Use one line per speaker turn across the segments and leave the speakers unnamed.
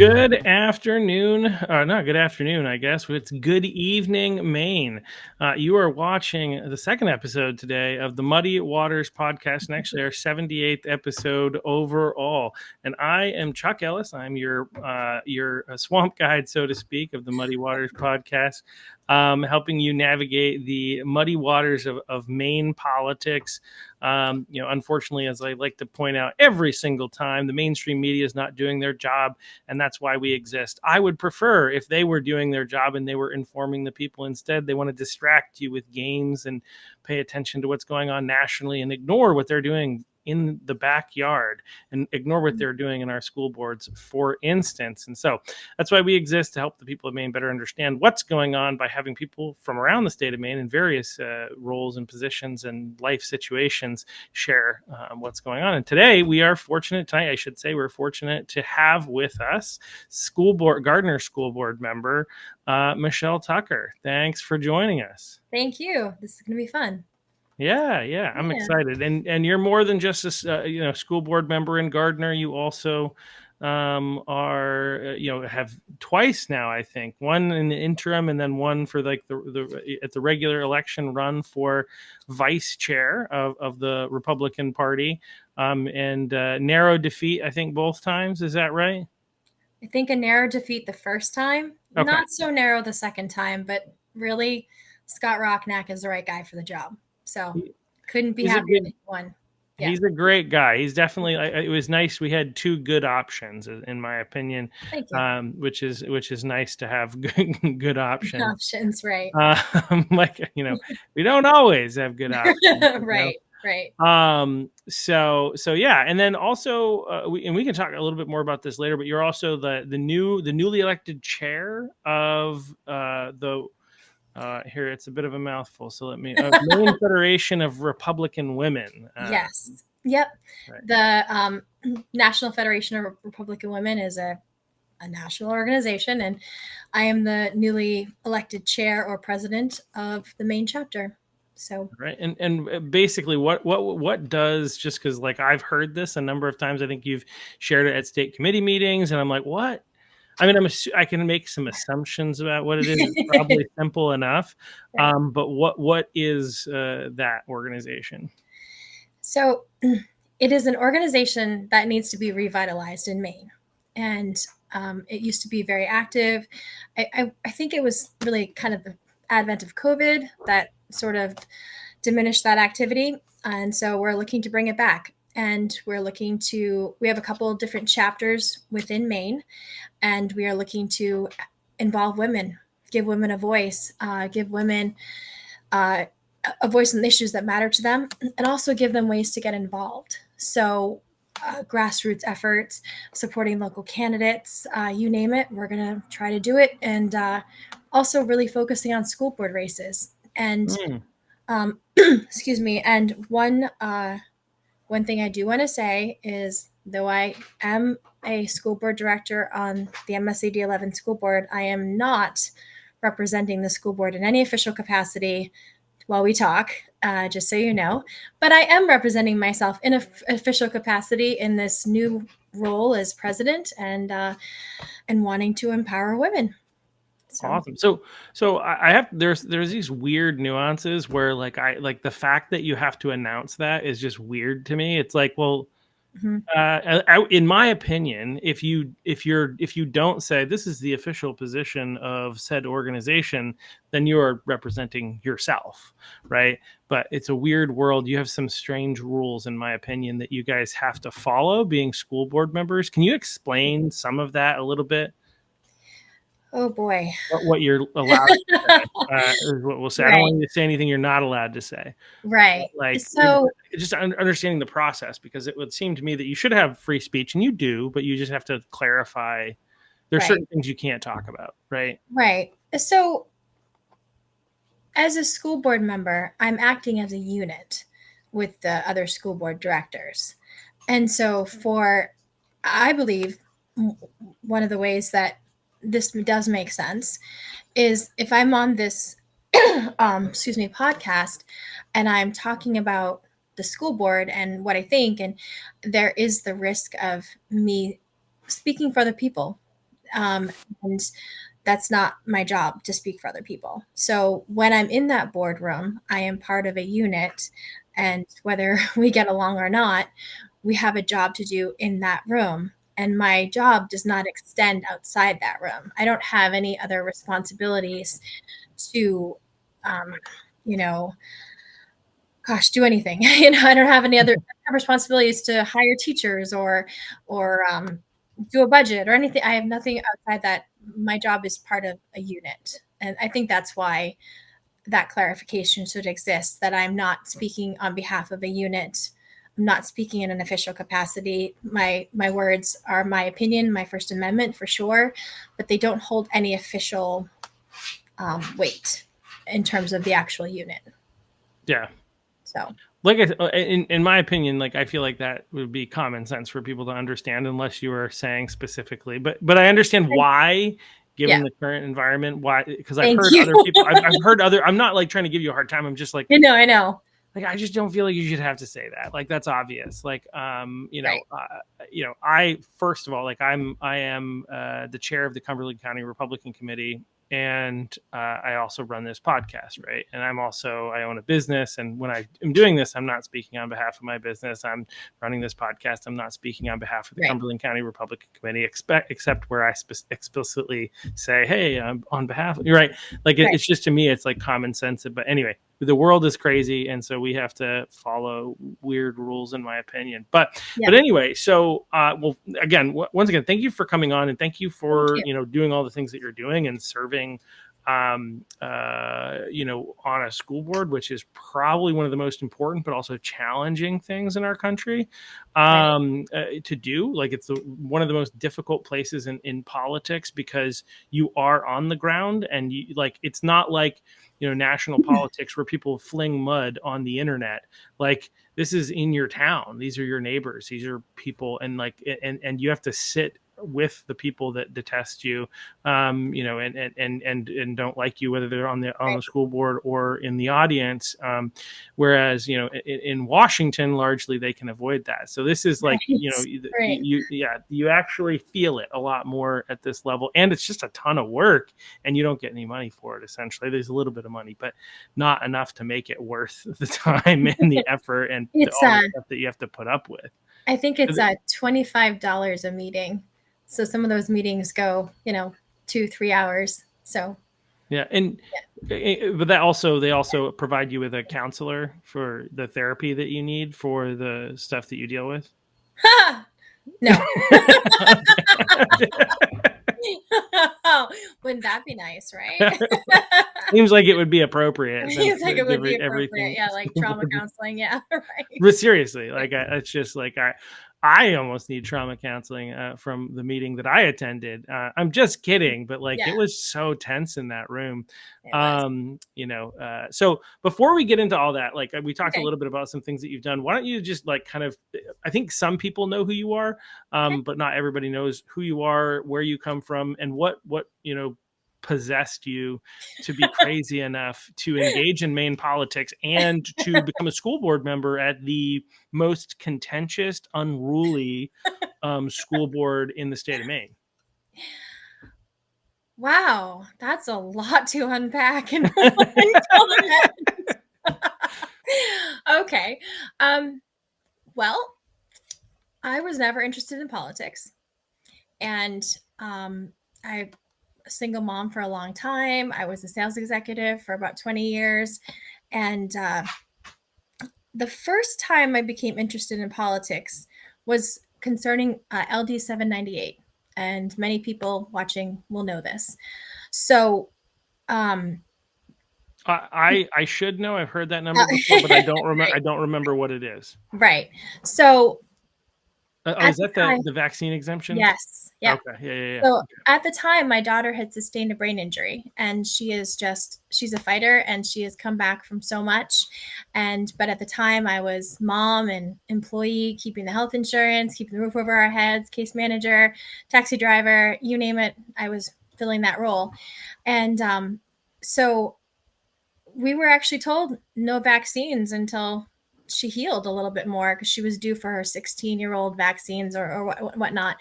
Good afternoon. Not good afternoon, I guess. But it's good evening, Maine. You are watching the second episode today of the Muddy Waters podcast, and actually our 78th episode overall. And I am Chuck Ellis. I'm your swamp guide, so to speak, of the Muddy Waters podcast, helping you navigate the muddy waters of Maine politics. Unfortunately, as I like to point out every single time, the mainstream media is not doing their job, and that's why we exist. I would prefer if they were doing their job and they were informing the people. Instead, they want to distract you with games and pay attention to what's going on nationally and ignore what they're doing in the backyard and ignore what they're doing in our school boards, for instance. And so that's why we exist, to help the people of Maine better understand what's going on by having people from around the state of Maine in various roles and positions and life situations share what's going on. And today we're fortunate to have with us Gardner School Board member Michelle Tucker. Thanks for joining us.
Thank you. This is going to be fun.
Yeah, I'm excited. And you're more than just a school board member in Gardner. You also have twice now, I think, one in the interim and then one for like the regular election run for vice chair of the Republican Party, and narrow defeat, I think, both times. Is that right?
I think a narrow defeat the first time,
Okay.
Not so narrow the second time, but really Scott Rocknack is the right guy for the job. So couldn't be happier that he won.
Yeah. He's a great guy. He's definitely. It was nice. We had two good options, in my opinion.
Thank you.
Which is nice to have good options.
Options, right?
We don't always have good options.
Right. Right.
So yeah, and then also we can talk a little bit more about this later. But you're also the newly elected chair of the. Here, it's a bit of a mouthful, so let me. Maine Federation of Republican Women.
Yes. Yep. Right. The National Federation of Republican Women is a national organization, and I am the newly elected chair or president of the Maine chapter. So
right, and basically, what does, just because like I've heard this a number of times, I think you've shared it at state committee meetings, and I'm like, what? I mean, I can make some assumptions about what it is. It's probably simple enough. Right. But what is that organization?
So it is an organization that needs to be revitalized in Maine. And it used to be very active. I think it was really kind of the advent of COVID that sort of diminished that activity. And so we're looking to bring it back. And we have a couple of different chapters within Maine, and we are looking to involve women, give women a voice, give women a voice in the issues that matter to them, and also give them ways to get involved. So grassroots efforts, supporting local candidates, you name it, we're going to try to do it. And also really focusing on school board races. And excuse me. And one thing I do want to say is, though I am a school board director on the MSAD 11 school board, I am not representing the school board in any official capacity while we talk, just so you know. But I am representing myself in an official capacity in this new role as president, and wanting to empower women.
So. Awesome. So I have there's these weird nuances where like the fact that you have to announce that is just weird to me. It's like, well, in my opinion, if you don't say this is the official position of said organization, then you are representing yourself, right? But it's a weird world. You have some strange rules, in my opinion, that you guys have to follow being school board members. Can you explain some of that a little bit?
Oh boy.
What you're allowed to say is what we'll say. Right. I don't want you to say anything you're not allowed to say.
Right.
Like, so just understanding the process, because it would seem to me that you should have free speech, and you do, but you just have to clarify. There's certain things you can't talk about, right?
Right. So as a school board member, I'm acting as a unit with the other school board directors. And so I believe one of the ways that this does make sense is if I'm on this podcast and I'm talking about the school board and what I think, and there is the risk of me speaking for the people And that's not my job to speak for other people. So when I'm in that boardroom, I am part of a unit. And whether we get along or not, we have a job to do in that room. And my job does not extend outside that room. I don't have any other responsibilities to, um, you know, gosh, do anything. I don't have any other responsibilities to hire teachers or do a budget or anything. I have nothing outside that. My job is part of a unit, and I think that's why that clarification should exist. That I'm not speaking on behalf of a unit. I'm not speaking in an official capacity. My words are my opinion, my First Amendment for sure, but they don't hold any official weight in terms of the actual unit.
Yeah.
So,
Like in my opinion, like I feel like that would be common sense for people to understand, unless you are saying specifically. But I understand why, given
yeah,
the current environment, why, because I've
thank
heard
you.
other people. I've heard other. I'm not like trying to give you a hard time. I'm just like,
I know.
I just don't feel like you should have to say that. Like that's obvious. Like
Right.
I first of all, like I am the chair of the Cumberland County Republican Committee, and I also run this podcast, right? And I own a business, and when I am doing this, I'm not speaking on behalf of my business. I'm running this podcast. I'm not speaking on behalf of the
Right.
Cumberland County Republican Committee, except where I explicitly say, "Hey, I'm on behalf." You're right. Like
Right.
it's just, to me, it's like common sense. But anyway, the world is crazy, and so we have to follow weird rules, in my opinion. But
Yeah.
anyway, so well, again, once again, thank you for coming on, and thank you
Thank
for
you.
doing all the things that you're doing and serving on a school board, which is probably one of the most important but also challenging things in our country
Right.
to do. Like it's one of the most difficult places in politics, because you are on the ground, and you, like, it's not like national politics where people fling mud on the internet. Like this is in your town. These are your neighbors. These are people, and like and you have to sit with the people that detest you, and don't like you, whether they're on the
Right.
school board or in the audience. Whereas in Washington, largely they can avoid that. So this is like
Right. Right.
you actually feel it a lot more at this level, and it's just a ton of work, and you don't get any money for it. Essentially, there's a little bit of money, but not enough to make it worth the time and the effort and
It's
all the stuff that you have to put up with.
I think it's $25 a meeting. So some of those meetings go, 2-3 hours. So
Yeah, and but that also, they also provide you with a counselor for the therapy that you need for the stuff that you deal with.
ha! No. Wouldn't that be nice, right?
Seems like it would be appropriate, since
Seems like it would be appropriate.
everything
Yeah, like trauma counseling. Yeah, right.
but seriously,
Right.
like it's just like I almost need trauma counseling from the meeting that I attended. I'm just kidding, but like it
Yeah,
was so tense in that room.
it was.
So before we get into all that, like we talked a
Okay.
little bit about some things that you've done. Why don't you just like kind of, I think some people know who you are,
Okay.
but not everybody knows who you are, where you come from, and what possessed you to be crazy enough to engage in Maine politics and to become a school board member at the most contentious, unruly school board in the state of Maine.
Wow, that's a lot to unpack in one comment. Okay. Um, well, I was never interested in politics. And I a single mom for a long time. I was a sales executive for about 20 years. And the first time I became interested in politics was concerning LD 798. And many people watching will know this. So, um,
I should know. I've heard that number before, but I don't remember.
right,
I don't remember what it is.
right. So
Oh,
at
is
the
that the
time,
the vaccine exemptions?
yes, yeah.
Okay, yeah.
So at the time, my daughter had sustained a brain injury, and she's a fighter, and she has come back from so much. But at the time, I was mom and employee, keeping the health insurance, keeping the roof over our heads, case manager, taxi driver, you name it. I was filling that role. And so we were actually told no vaccines until she healed a little bit more, because she was due for her 16-year-old vaccines or whatnot.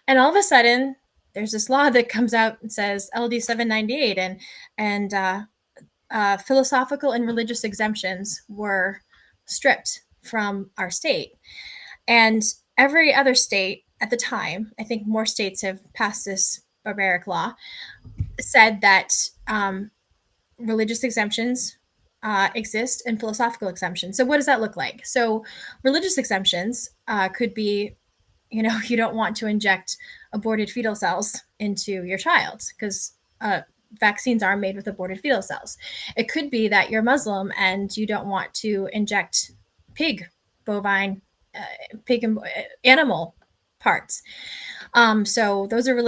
And all of a sudden, there's this law that comes out and says LD 798, and philosophical and religious exemptions were stripped from our state. And every other state at the time, I think more states have passed this barbaric law, said that religious exemptions exist and philosophical exemptions. So, what does that look like? So, religious exemptions could be, you don't want to inject aborted fetal cells into your child because vaccines are made with aborted fetal cells. It could be that you're Muslim and you don't want to inject pig, bovine, pig and animal parts. So those are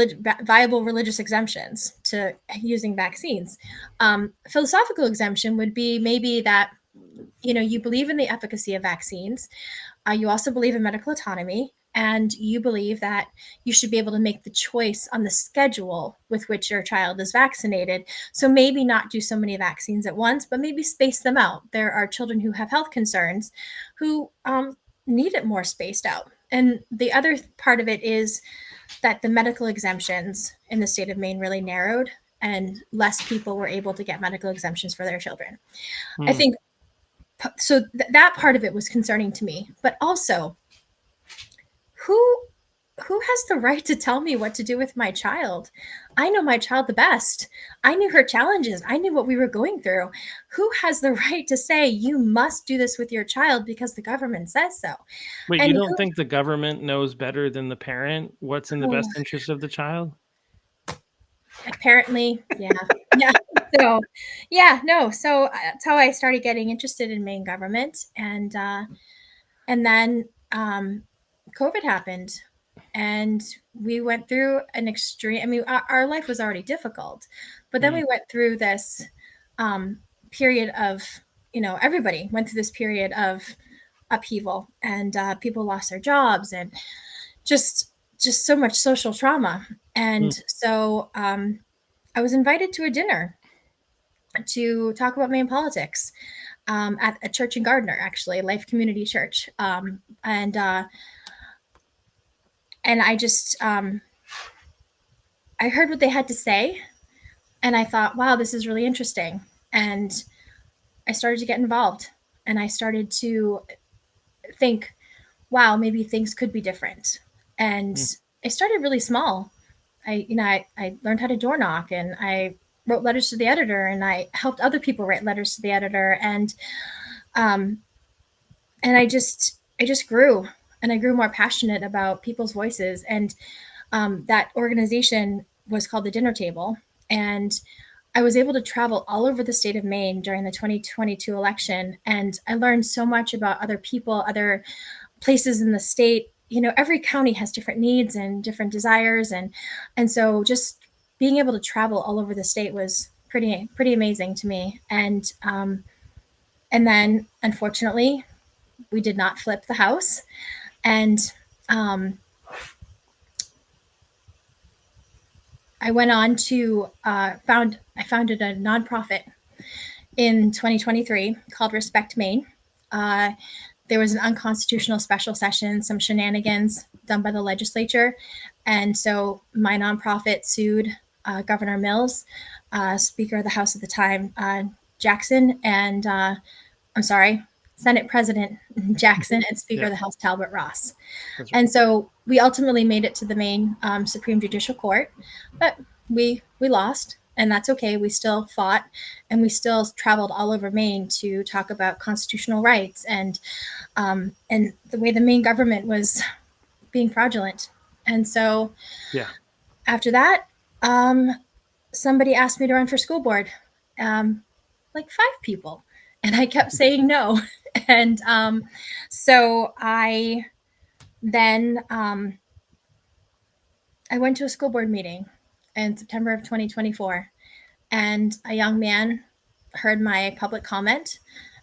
viable religious exemptions to using vaccines. Philosophical exemption would be maybe that you believe in the efficacy of vaccines. You also believe in medical autonomy, and you believe that you should be able to make the choice on the schedule with which your child is vaccinated. So maybe not do so many vaccines at once, but maybe space them out. There are children who have health concerns who need it more spaced out. And the other part of it is that the medical exemptions in the state of Maine really narrowed, and less people were able to get medical exemptions for their children. I think so. That part of it was concerning to me, but also who has the right to tell me what to do with my child? I know my child the best. I knew her challenges. I knew what we were going through. Who has the right to say you must do this with your child because the government says so?
Wait, you
And
don't think the government knows better than the parent what's in the best interest of the child?
Apparently, yeah. Yeah. So, yeah, no. So that's how I started getting interested in Maine government, and then COVID happened, and we went through an extreme. I mean, our life was already difficult, but then we went through this period of, everybody went through this period of upheaval, and people lost their jobs, and just so much social trauma. And so I was invited to a dinner to talk about Maine politics at a church in Gardner, actually, Life Community Church. And I just I heard what they had to say, and I thought, wow, this is really interesting. And I started to get involved, and I started to think, wow, maybe things could be different. And I started really small. I learned how to door knock, and I wrote letters to the editor, and I helped other people write letters to the editor, um, and I just grew, and I grew more passionate about people's voices. And that organization was called the Dinner Table, and I was able to travel all over the state of Maine during the 2022 election, and I learned so much about other people, other places in the state. Every county has different needs and different desires, and so just being able to travel all over the state was pretty amazing to me. And then unfortunately, we did not flip the house, and I went on to I founded a nonprofit in 2023 called Respect Maine. There was an unconstitutional special session, some shenanigans done by the legislature, and so my nonprofit sued Governor Mills, Speaker of the House at the time, Jackson, and I'm sorry, Senate President Jackson, and Speaker of the House Talbot Ross. Right. And so we ultimately made it to the Maine Supreme Judicial Court, but we lost, and that's okay. We still fought, and we still traveled all over Maine to talk about constitutional rights and the way the Maine government was being fraudulent. And so, after that, somebody asked me to run for school board, like 5 people, and I kept saying no. And so I then I went to a school board meeting in September of 2024, and a young man heard my public comment,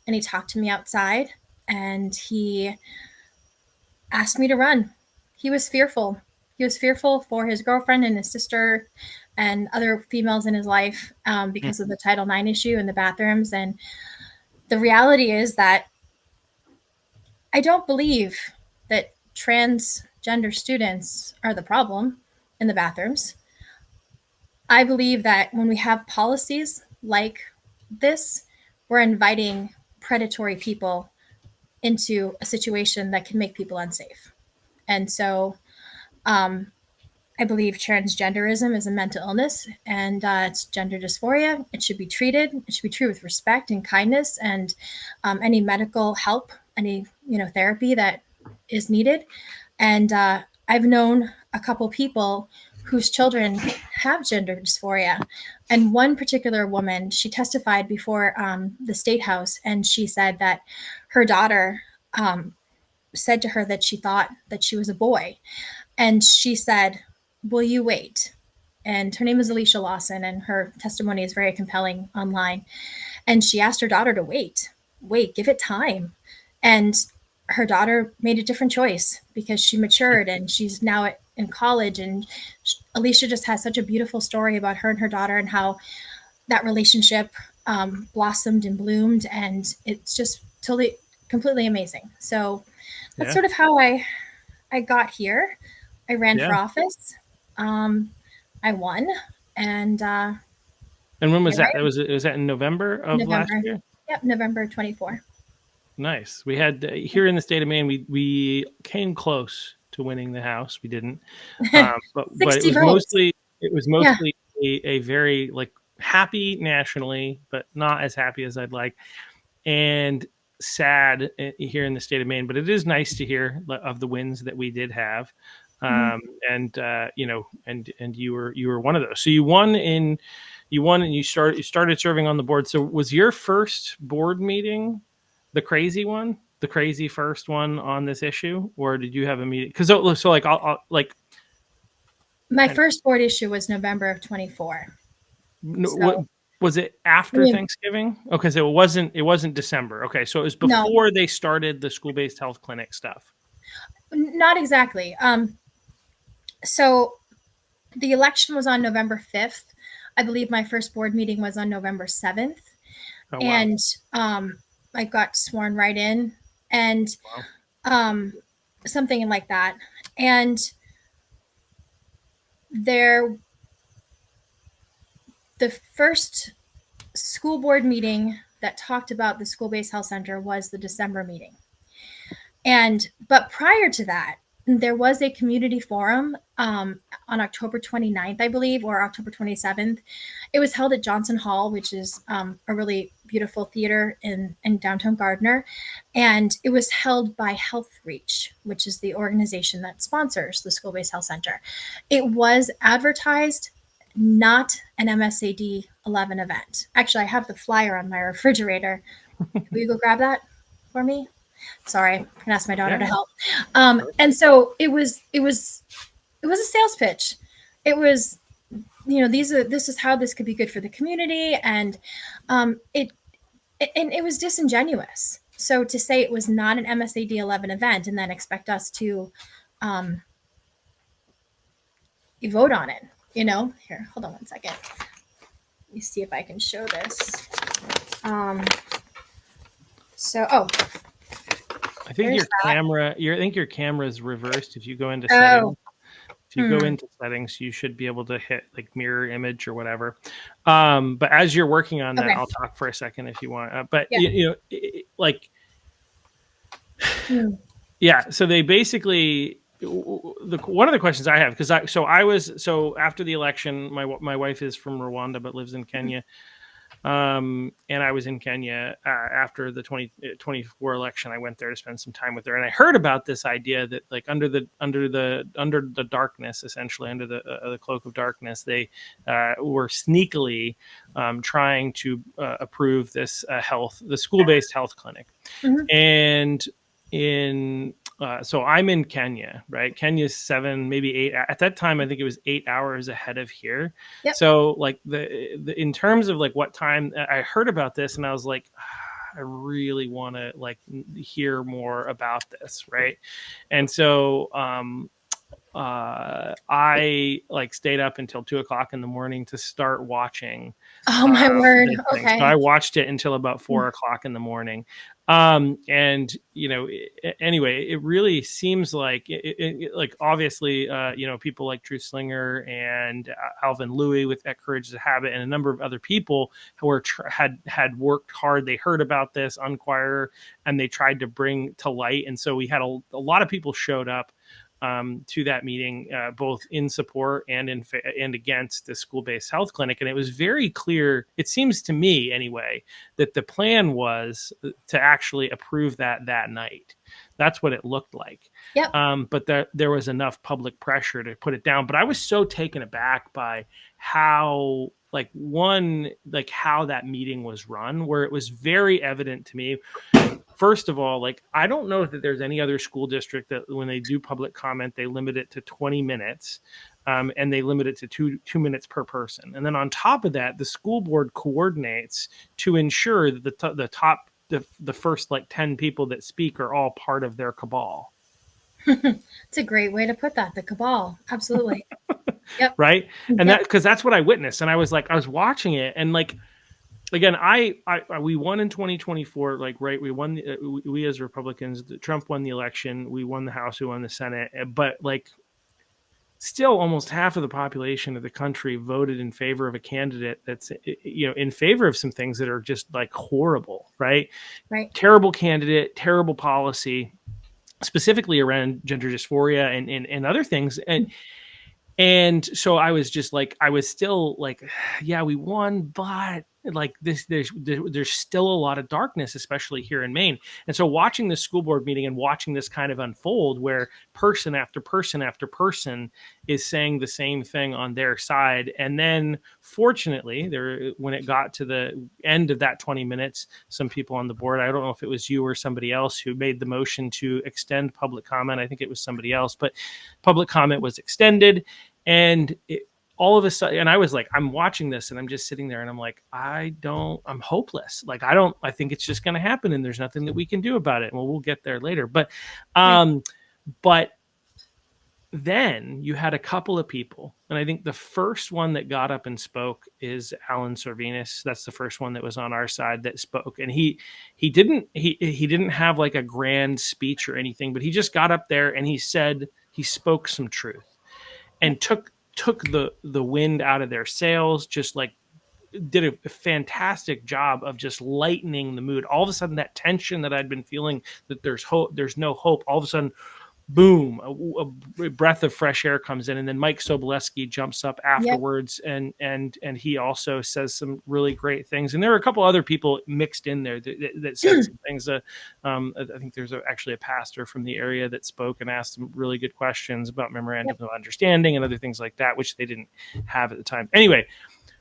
and he talked to me outside, and he asked me to run. He was fearful. He was fearful for his girlfriend and his sister and other females in his life because of the Title IX issue in the bathrooms. And the reality is that I don't believe that transgender students are the problem in the bathrooms. I believe that when we have policies like this, we're inviting predatory people into a situation that can make people unsafe. And so um, I believe transgenderism is a mental illness, and it's gender dysphoria. It should be treated. It should be treated with respect and kindness, and any medical help, any therapy that is needed. And I've known a couple people whose children have gender dysphoria, and one particular woman, she testified before the state house, and she said that her daughter said to her that she thought that she was a boy, and she said, "Will you wait?" And her name is Alicia Lawson, and her testimony is very compelling online. And she asked her daughter to wait, give it time. And her daughter made a different choice because she matured and she's now in college. And Alicia just has such a beautiful story about her and her daughter and how that relationship blossomed and bloomed. And it's just totally, completely amazing. So that's
Yeah.
sort of how I got here. I ran for
Yeah.
office. Um, I won, and
And when was
here
that?
I
That
am.
was that in November of last
November.
year?
Yep, November 24.
Nice. We had here in the state of Maine, we came close to winning the House. We didn't, but
60 votes.
it was
Yeah.
mostly a very like happy nationally, but not as happy as I'd like, and sad here in the state of Maine. But it is nice to hear of the wins that we did have,
Mhm.
and and you were one of those. So you won and you started serving on the board. So was your first board meeting the crazy one, the crazy first one on this issue, or did you have a meeting? Because so like I'll like
My
kind
first board issue was November of 24.
of what
So,
was it
I
after
mean,
Thanksgiving? Okay, so it wasn't December. Okay, so it was
no,
before they started the school based health clinic stuff.
not exactly. So the election was on November 5th. I believe my first board meeting was on November 7th.
Oh wow,
And I got sworn right in, and
wow,
um, something like that. And there, the first school board meeting that talked about the school-based health center was the December meeting. But prior to that, there was a community forum on October 29th, I believe, or October 27th. It was held at Johnson Hall, which is a really beautiful theater in downtown Gardner. And it was held by Health Reach, which is the organization that sponsors the school based health center. It was advertised not an MSAD 11 event. Actually, I have the flyer on my refrigerator. Will you go grab that for me? Sorry, I'm gonna ask my daughter to
yeah,
help. And so it was a sales pitch. It was, this is how this could be good for the community, and it and it was disingenuous. So to say it was not an MSAD 11 event and then expect us to um, vote on it, here, hold on one second. Let me see if I can show this. Um, oh,
I think
there's
your
that.
camera, I think your camera is reversed. If you go into
Oh,
settings, if you go
hmm.
into settings, you should be able to hit like mirror image or whatever. But as you're working on that,
Okay.
I'll talk for a second if you want. But
Yeah.
like
Hmm.
yeah, so they basically one of the questions I have because so after the election, my wife is from Rwanda but lives in Kenya. And I was in Kenya after the 2024 election. I went there to spend some time with her, and I heard about this idea that, like, under the darkness, essentially under the cloak of darkness, they were sneakily trying to approve this the school based health clinic,
Hmm.
and in so I'm in Kenya, right? Kenya's 7, maybe 8. At that time, I think it was 8 hours ahead of here.
Yep.
So, like in terms of like what time I heard about this, and I was like, I really want to like hear more about this, right? And so, I like stayed up until 2 o'clock in the morning to start watching
Oh my word.
this thing. So
Okay.
I watched it until about 4 o'clock in the morning. And anyway, it really seems like like obviously, people like Drew Slinger and Alvin Louis with At Courage is a Habit, and a number of other people who had worked hard. They heard about this Unquire, and they tried to bring to light. And so we had a lot of people showed up to that meeting, both in support and and against the school-based health clinic. And it was very clear, it seems to me anyway, that the plan was to actually approve that night. That's what it looked like.
Yep.
But there was enough public pressure to put it down. But I was so taken aback by how how that meeting was run, where it was very evident to me. First of all, like, I don't know that there's any other school district that when they do public comment, they limit it to 20 minutes, and they limit it to two minutes per person. And then on top of that, the school board coordinates to ensure that the first like 10 people that speak are all part of their cabal.
It's a great way to put that. The cabal. Absolutely. Yep.
Right. And
Yep.
because that's what I witnessed. And I was watching it, and like, again, we won in 2024. Like, right, we won. We as Republicans, Trump won the election. We won the House. We won the Senate. But like, still, almost half of the population of the country voted in favor of a candidate that's in favor of some things that are just like horrible. Right.
Right.
Terrible candidate. Terrible policy, specifically around gender dysphoria and other things. And so I was just like, I was still like, yeah, we won, but like there's still a lot of darkness, especially here in Maine. And so watching this school board meeting and watching this kind of unfold, where person after person after person is saying the same thing on their side. And then fortunately, when it got to the end of that 20 minutes, some people on the board, I don't know if it was you or somebody else, who made the motion to extend public comment. I think it was somebody else, but public comment was extended. And all of a sudden, and I was like, I'm watching this and I'm just sitting there and I'm like, I'm hopeless. Like, I think it's just going to happen and there's nothing that we can do about it. Well, we'll get there later. But,
Right.
but then you had a couple of people, and I think the first one that got up and spoke is Alan Sorvinus. That's the first one that was on our side that spoke. And he didn't have like a grand speech or anything, but he just got up there and he spoke some truth and took the wind out of their sails, just like did a fantastic job of just lightening the mood. All of a sudden, that tension that I'd been feeling, that there's no hope, all of a sudden, boom, a breath of fresh air comes in. And then Mike Sobolewski jumps up
Yep.
afterwards, and he also says some really great things. And there are a couple other people mixed in there that said some things. I think there's actually a pastor from the area that spoke and asked some really good questions about memorandum
Yep.
of understanding and other things like that, which they didn't have at the time. Anyway,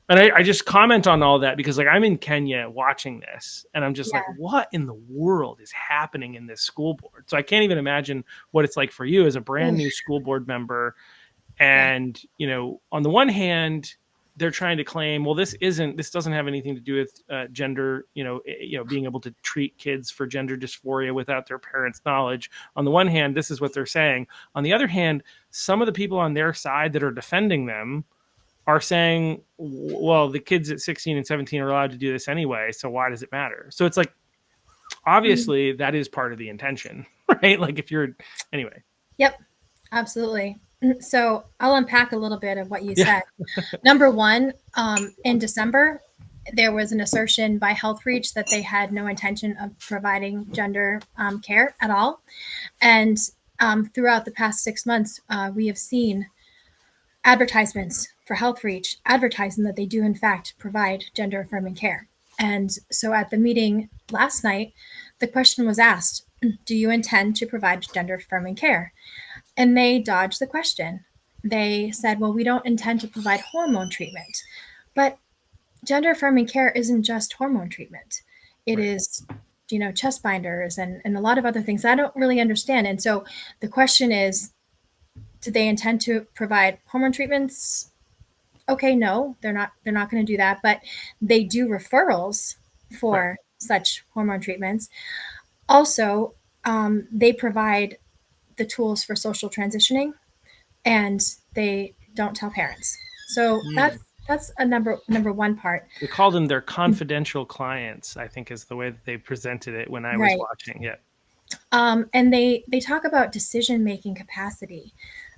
and I just comment on all that because, like, I'm in Kenya watching this, and I'm just
Yeah.
like, what in the world is happening in this school board? So I can't even imagine what it's like for you as a brand new school board member.
Yeah.
And, on the one hand, they're trying to claim, well, this doesn't have anything to do with gender, being able to treat kids for gender dysphoria without their parents' knowledge. On the one hand, this is what they're saying. On the other hand, some of the people on their side that are defending them are saying, well, the kids at 16 and 17 are allowed to do this anyway, so why does it matter? So it's like, obviously that is part of the intention, right? Like, if you're, anyway.
Yep. Absolutely. So I'll unpack a little bit of what you
Yeah.
said. Number one, in December, there was an assertion by HealthReach that they had no intention of providing gender care at all. And throughout the past 6 months, we have seen advertisements for HealthReach advertising that they do, in fact, provide gender affirming care. And so at the meeting last night, the question was asked, do you intend to provide gender affirming care? And they dodged the question. They said, well, we don't intend to provide hormone treatment. But gender affirming care isn't just hormone treatment. It
Right.
is, chest binders and a lot of other things I don't really understand. And so the question is, do they intend to provide hormone treatments? Okay, no, they're not going to do that, but they do referrals for
Right.
such hormone treatments. Also, they provide the tools for social transitioning, and they don't tell parents. So
Mm.
that's a number one part.
They called them their confidential clients, I think is the way that they presented it when I was
Right.
watching. Yeah.
And they talk about decision making capacity,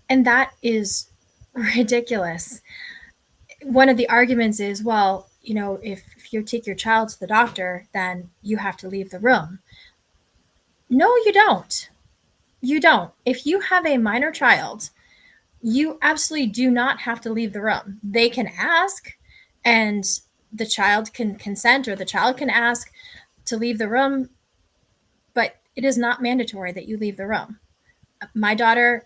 and that is ridiculous. One of the arguments is, well, if you take your child to the doctor, then you have to leave the room. No, you don't. You don't. If you have a minor child, you absolutely do not have to leave the room. They can ask, and the child can consent, or the child can ask to leave the room, but it is not mandatory that you leave the room. My daughter,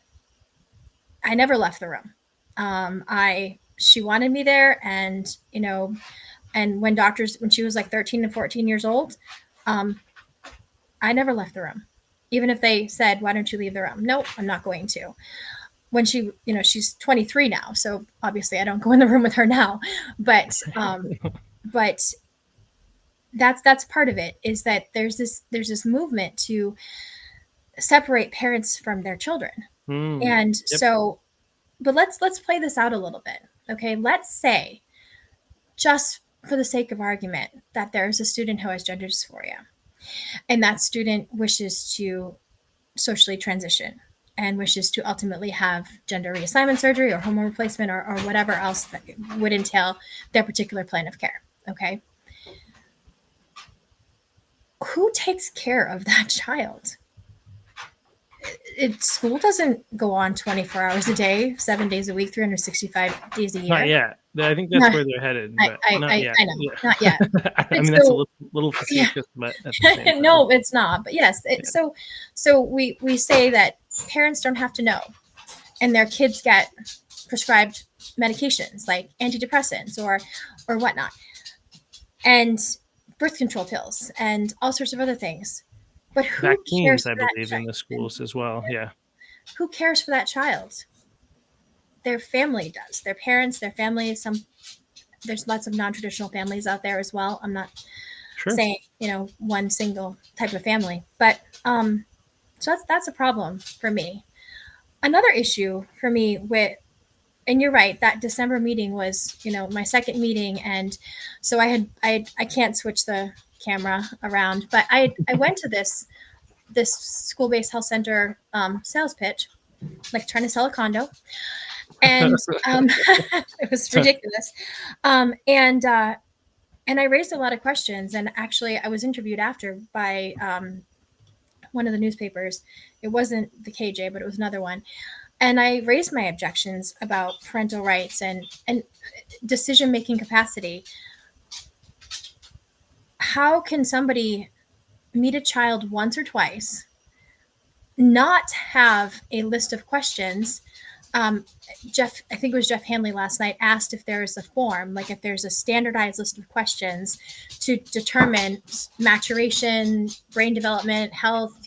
I never left the room. I She wanted me there, and and when she was like 13 and 14 years old, um, I never left the room. Even if they said, "Why don't you leave the room?" No, I'm not going to. When she's 23 now, so obviously I don't go in the room with her now. But but that's part of it, is that there's this movement to separate parents from their children.
Mm,
And
yep.
so, but let's play this out a little bit. Okay, let's say, just for the sake of argument, that there's a student who has gender dysphoria, and that student wishes to socially transition and wishes to ultimately have gender reassignment surgery or hormone replacement, or whatever else that would entail their particular plan of care. Okay, who takes care of that child? School doesn't go on 24 hours a day, 7 days a week, 365 days a
Not
year.
yet. I think that's
No,
where they're headed,
I,
but
I,
not
I,
yet.
I know,
Yeah.
not yet.
I
And
mean, that's a
so,
little
yeah,
facetious, but at the same time,
no, it's not. But yes,
yeah.
so we say that parents don't have to know, and their kids get prescribed medications like antidepressants or whatnot, and birth control pills and all sorts of other things. But who
Vaccines,
cares
I
for that
believe, in the
child?
schools as well. Yeah.
Who cares for that child? Their family does. Their parents, their family. There's lots of non-traditional families out there as well. I'm not
Sure.
saying one single type of family, but so that's a problem for me. Another issue for me with, and you're right, that December meeting was my second meeting, and so I can't switch the camera around, but I went to this school-based health center sales pitch, like trying to sell a condo, and it was ridiculous, and I raised a lot of questions, and actually I was interviewed after by one of the newspapers. It wasn't the KJ, but it was another one, and I raised my objections about parental rights and decision making capacity. How can somebody meet a child once or twice, not have a list of questions? I think it was Jeff Hanley last night, asked if there is a form, like if there's a standardized list of questions to determine maturation, brain development, health,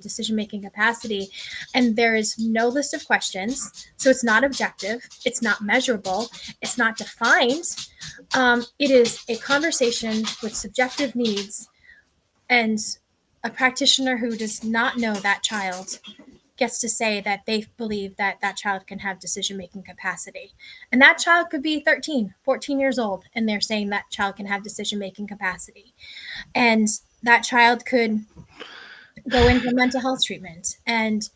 decision making capacity. And there is no list of questions. So it's not objective, it's not measurable, it's not defined. It is a conversation with subjective needs, and a practitioner who does not know that child gets to say that they believe that that child can have decision making capacity. And that child could be 13, 14 years old, and they're saying that child can have decision making capacity. And that child could go in for mental health treatment. And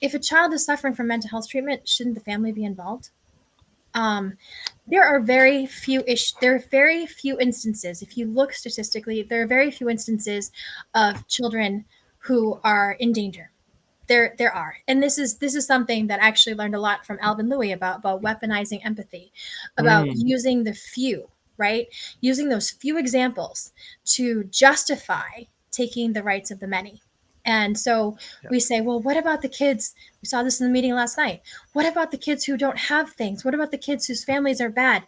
if a child is suffering from mental health treatment, shouldn't the family be involved? Um, there are very few instances. If you look statistically, there are very few instances of children who are in danger. There are, and this is something that I actually learned a lot from Alvin Louis about weaponizing empathy, about
Mm,
using the few, right, using those few examples to justify taking the rights of the many. And so
yeah.
we say, well, what about the kids? We saw this in the meeting last night. What about the kids who don't have things? What about the kids whose families are bad?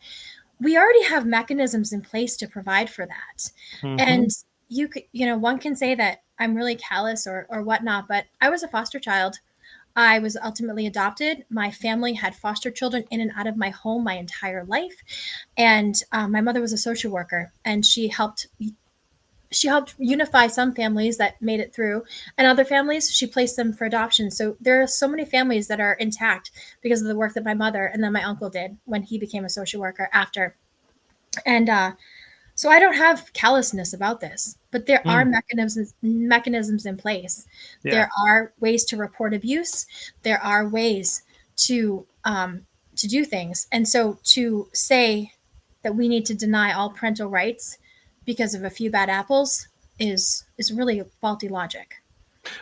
We already have mechanisms in place to provide for that.
Mm-hmm.
And one can say that I'm really callous or whatnot, but I was a foster child. I was ultimately adopted. My family had foster children in and out of my home my entire life. And my mother was a social worker, and she helped unify some families that made it through, and other families she placed them for adoption. So there are so many families that are intact because of the work that my mother and then my uncle did when he became a social worker after. And so I don't have callousness about this, but there are
Mm,
mechanisms in place.
yeah.
There are ways to report abuse. There are ways to do things. And so to say that we need to deny all parental rights because of a few bad apples is really faulty logic.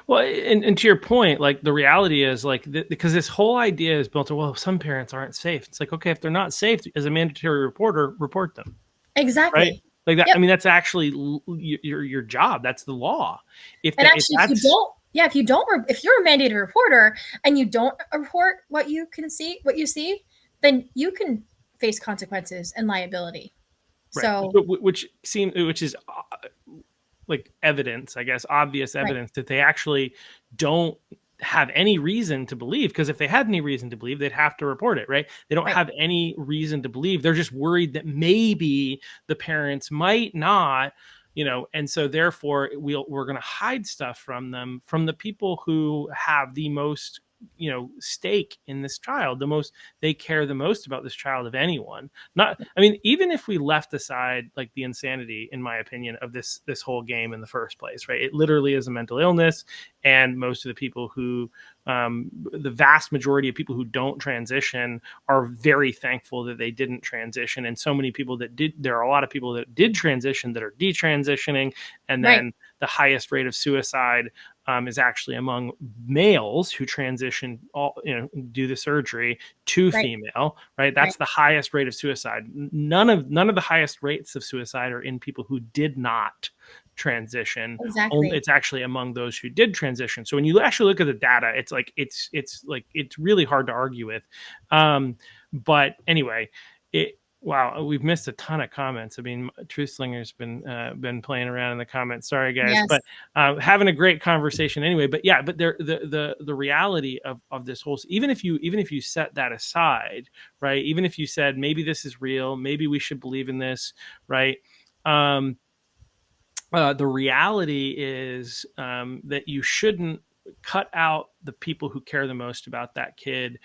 Well, and to your point, like the reality is like because this whole idea is built on, well, some parents aren't safe. It's like, okay, if they're not safe, as a mandatory reporter, report them, right?
Exactly.
Like that. I
Yep.
mean, that's actually your job. That's the law.
And
If
actually, if you
that's
don't, yeah, if you don't, if you're a mandated reporter and you don't report what you can see, what you see, then you can face consequences and liability.
right,
So,
which is like evidence, I guess, obvious
right,
evidence that they actually don't have any reason to believe. Because if they had any reason to believe, they'd have to report it, right? They don't
right,
have any reason to believe. They're just worried that maybe the parents might not, and so therefore we're going to hide stuff from them, from the people who have the most stake in this child, they care the most about this child of anyone. Not, I mean, even if we left aside like the insanity, in my opinion, of this whole game in the first place, right? It literally is a mental illness, and most of the people who the vast majority of people who don't transition are very thankful that they didn't transition, and so many people that did, there are a lot of people that did transition that are detransitioning. And
right,
then the highest rate of suicide is actually among males who transition, do the surgery to
right,
female, right?
right.
That's the highest rate of suicide. None of the highest rates of suicide are in people who did not transition.
Exactly.
It's actually among those who did transition. So when you actually look at the data, it's really hard to argue with. But anyway, it wow, we've missed a ton of comments. I mean, Truth Slinger's been playing around in the comments. Sorry, guys,
Yes.
but having a great conversation anyway. But yeah, but the reality of this whole, even if you set that aside, right? Even if you said maybe this is real, maybe we should believe in this, right? Um, the reality is that you shouldn't cut out the people who care the most about that kid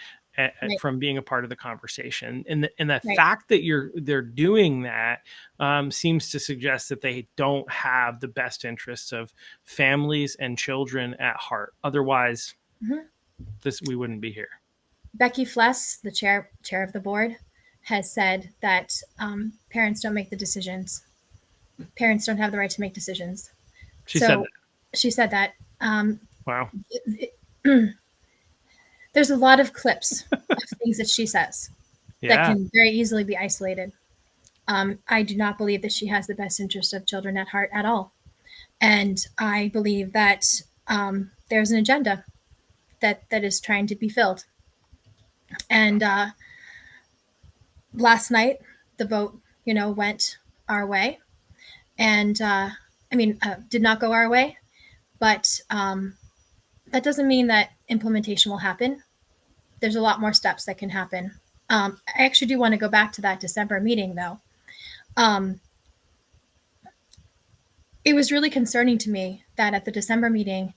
Right,
from being a part of the conversation. And the
right.
fact that they're doing that seems to suggest that they don't have the best interests of families and children at heart. Otherwise,
Mhm.
we wouldn't be here.
Becky Fless, the chair of the board, has said that parents don't make the decisions. Parents don't have the right to make decisions.
She said
So
that.
she said that. Um,
Wow.
there's a lot of clips of things that she says that
Yeah.
can very easily be isolated. I do not believe that she has the best interest of children at heart at all. And I believe that there's an agenda that is trying to be filled. And last night, the vote, went our way. And did not go our way. But that doesn't mean that implementation will happen. There's a lot more steps that can happen. I actually do want to go back to that December meeting, though. Um, it was really concerning to me that at the December meeting,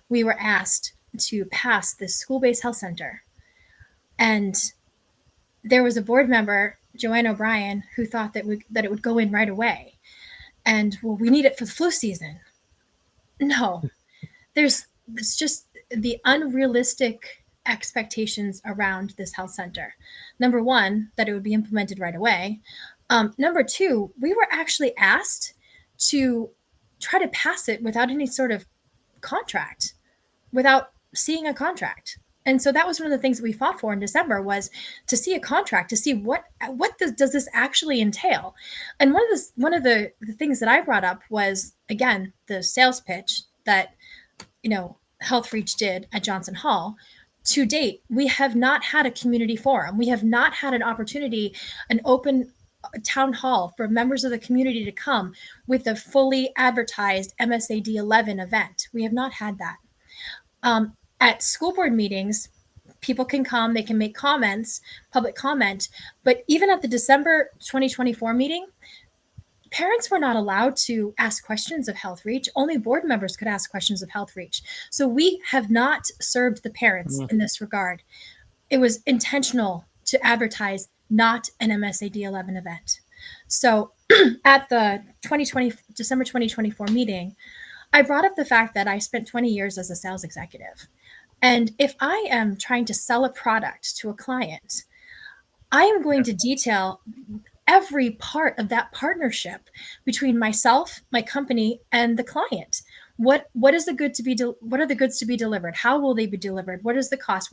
we were asked to pass this school-based health center. And there was a board member, Joanne O'Brien, who thought that it would go in right away. And, well, we need it for the flu season. No, it's just the unrealistic expectations around this health center. Number one, that it would be implemented right away. Number two, we were actually asked to try to pass it without any sort of contract, without seeing a contract. And so that was one of the things that we fought for in December, was to see a contract, to see what does this actually entail. And one of the things that I brought up was, again, the sales pitch that Health Reach did at Johnson Hall. To date, we have not had a community forum. We have not had an opportunity, an open town hall for members of the community to come with a fully advertised MSAD 11 event. We have not had that. At school board meetings, people can come, they can make comments, public comment, but even at the December 2024 meeting, parents were not allowed to ask questions of Health Reach. Only board members could ask questions of Health Reach. So we have not served the parents in this regard. It was intentional to advertise not an MSAD 11 event. So at the December 2024 meeting, I brought up the fact that I spent 20 years as a sales executive. And if I am trying to sell a product to a client, I am going to detail every part of that partnership between myself, my company, and the client. What is the good to be? What are the goods to be delivered? How will they be delivered? What is the cost?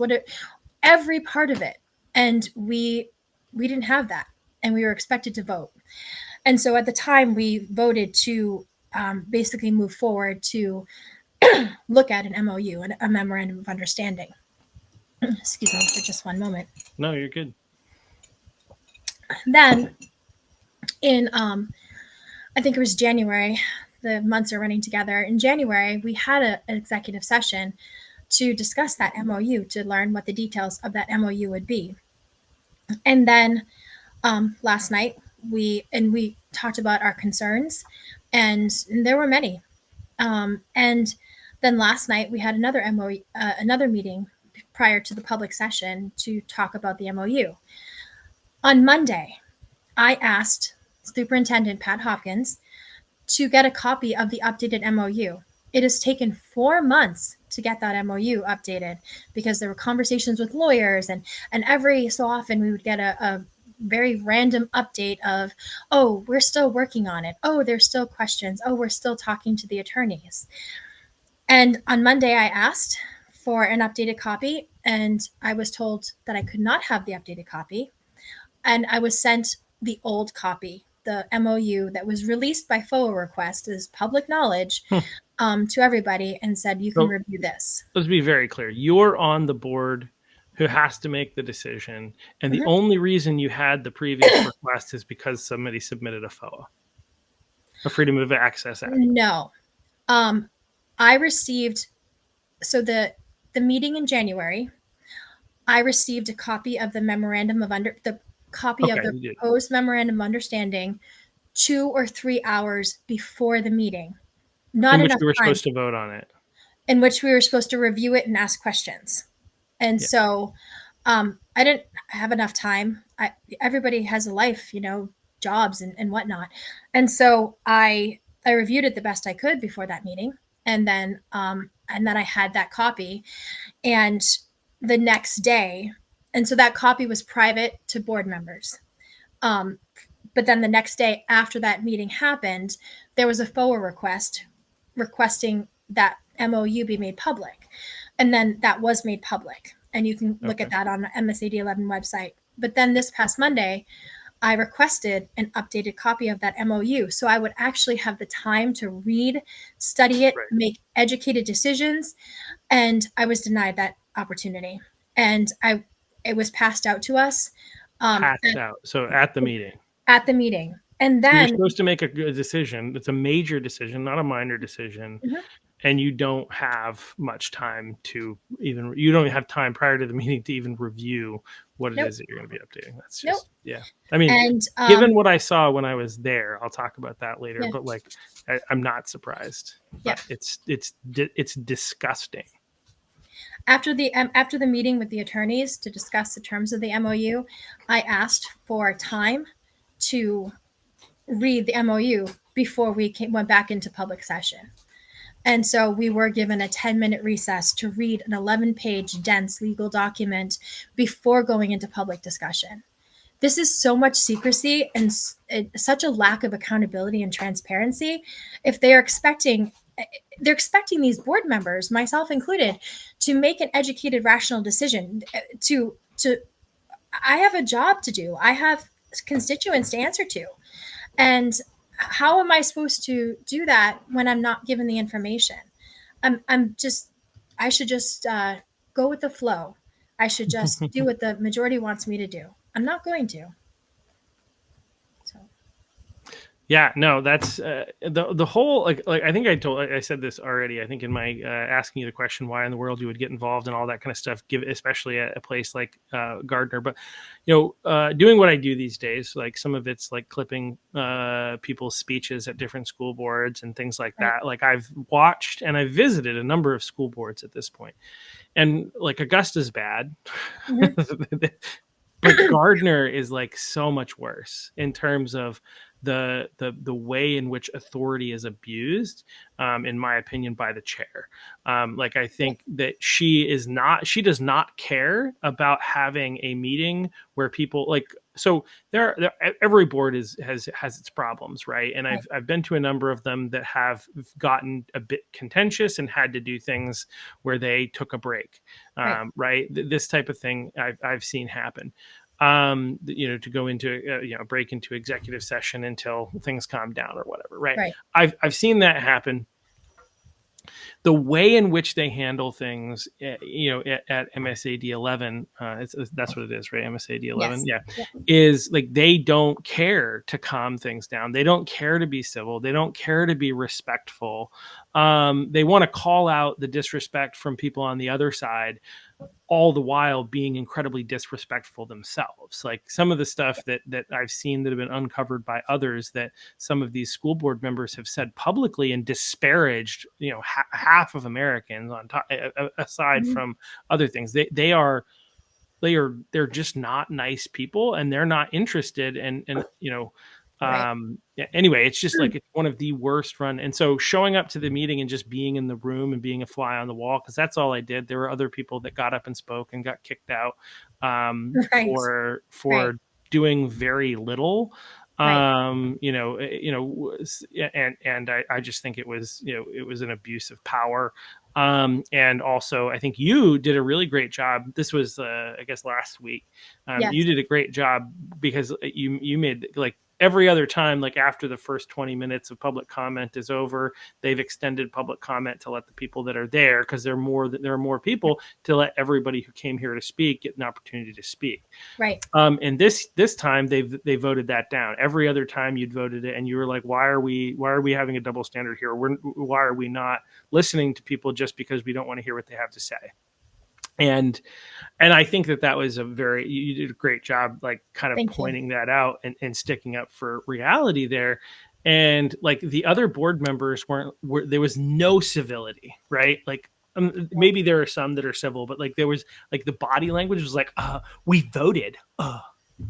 Every part of it? And we didn't have that, and we were expected to vote. And so at the time, we voted to basically move forward to look at an MOU, a memorandum of understanding. Excuse me for just one moment.
No, you're good.
Then in I think it was January, the months are running together. In January, we had an executive session to discuss that MOU, to learn what the details of that MOU would be. And then last night, we talked about our concerns, and there were many. And then last night, we had another MOU, another meeting prior to the public session to talk about the MOU. On Monday, I asked Superintendent Pat Hopkins to get a copy of the updated MOU. It has taken 4 months to get that MOU updated because there were conversations with lawyers, and every so often we would get a very random update of, oh, we're still working on it. Oh, there's still questions. Oh, we're still talking to the attorneys. And on Monday, I asked for an updated copy, and I was told that I could not have the updated copy. And I was sent the old copy, the MOU that was released by FOA request as public knowledge to everybody, and said, you can review this.
Let's be very clear. You're on the board who has to make the decision. And the only reason you had the previous request is because somebody submitted a FOA, a Freedom of Access Act.
No. I received, so the meeting in January, I received a copy of the memorandum of the proposed memorandum of understanding 2 or 3 hours before the meeting. Not
in which
enough
we were
time,
supposed to vote on it.
in which we were supposed to review it and ask questions. And so I didn't have enough time. Everybody has a life, jobs and whatnot. And so I reviewed it the best I could before that meeting. And then I had that copy. And the next day, and so that copy was private to board members. But then the next day after that meeting happened, there was a FOA request requesting that MOU be made public. And then that was made public. And you can look at that on the MSAD 11 website. But then this past Monday, I requested an updated copy of that MOU so I would actually have the time to read, study it, make educated decisions. And I was denied that opportunity. And it was passed out to us.
So at the meeting.
At the meeting. And then
you're supposed to make a decision. It's a major decision, not a minor decision. And you don't have much time you don't have time prior to the meeting to even review what it is that you're going to be updating. That's just, I mean, given what I saw when I was there, I'll talk about that later, but I'm not surprised. But it's disgusting.
After the meeting with the attorneys to discuss the terms of the MOU, I asked for time to read the MOU before we went back into public session. And so we were given a 10-minute recess to read an 11-page dense legal document before going into public discussion. This is so much secrecy and such a lack of accountability and transparency. If they're expecting these board members, myself included, to make an educated, rational decision. I have a job to do. I have constituents to answer to. And how am I supposed to do that when I'm not given the information? I should just go with the flow. I should just do what the majority wants me to do. I'm not going to. So.
Yeah, no, that's the whole like I think I said this already. I think in my asking you the question why in the world you would get involved and all that kind of stuff, give especially at a place like Gardner. But doing what I do these days, like some of it's like clipping people's speeches at different school boards and things like
Right.
that. Like I've watched and I've visited a number of school boards at this point, and like Augusta's bad.
Mhm.
But Gardner is like so much worse in terms of the way in which authority is abused, in my opinion, by the chair. Like I
Right.
think that she does not care about having a meeting where people like so there every board has its problems, right? And
Right.
I've been to a number of them that have gotten a bit contentious and had to do things where they took a break,
Right.
right? This type of thing I've seen happen, to go into break into executive session until things calm down or whatever, right?
Right.
I've seen that happen. The way in which they handle things, at MSAD 11, that's what it is, right? MSAD 11,
Yes.
yeah,
Yeah.
is like they don't care to calm things down. They don't care to be civil. They don't care to be respectful. They want to call out the disrespect from people on the other side, all the while being incredibly disrespectful themselves. Like some of the stuff that I've seen that have been uncovered by others that some of these school board members have said publicly and disparaged, half of Americans on top, aside
Mhm.
from other things. They're just not nice people, and they're not interested and
Right.
yeah, anyway, it's just like it's one of the worst run. And so showing up to the meeting and just being in the room and being a fly on the wall, because that's all I did. There were other people that got up and spoke and got kicked out,
Right. Right.
for doing very little.
Right.
And I just think it was an abuse of power. And also, I think you did a really great job. This was, I guess, last week. You
Yes.
did a great job because you made like every other time, like after the first 20 minutes of public comment is over, they've extended public comment to let the people that are there, because there are more people, to let everybody who came here to speak get an opportunity to speak.
Right.
And this time they voted that down. Every other time you'd voted it, and you were like, why are we having a double standard here? Why are we not listening to people just because we don't want to hear what they have to say? And I think that was you did a great job, like kind of
Thank you.
pointing that out and sticking up for reality there. And like the other board members there was no civility, right? Like, maybe there are some that are civil, but like there was like the body language was like, we voted.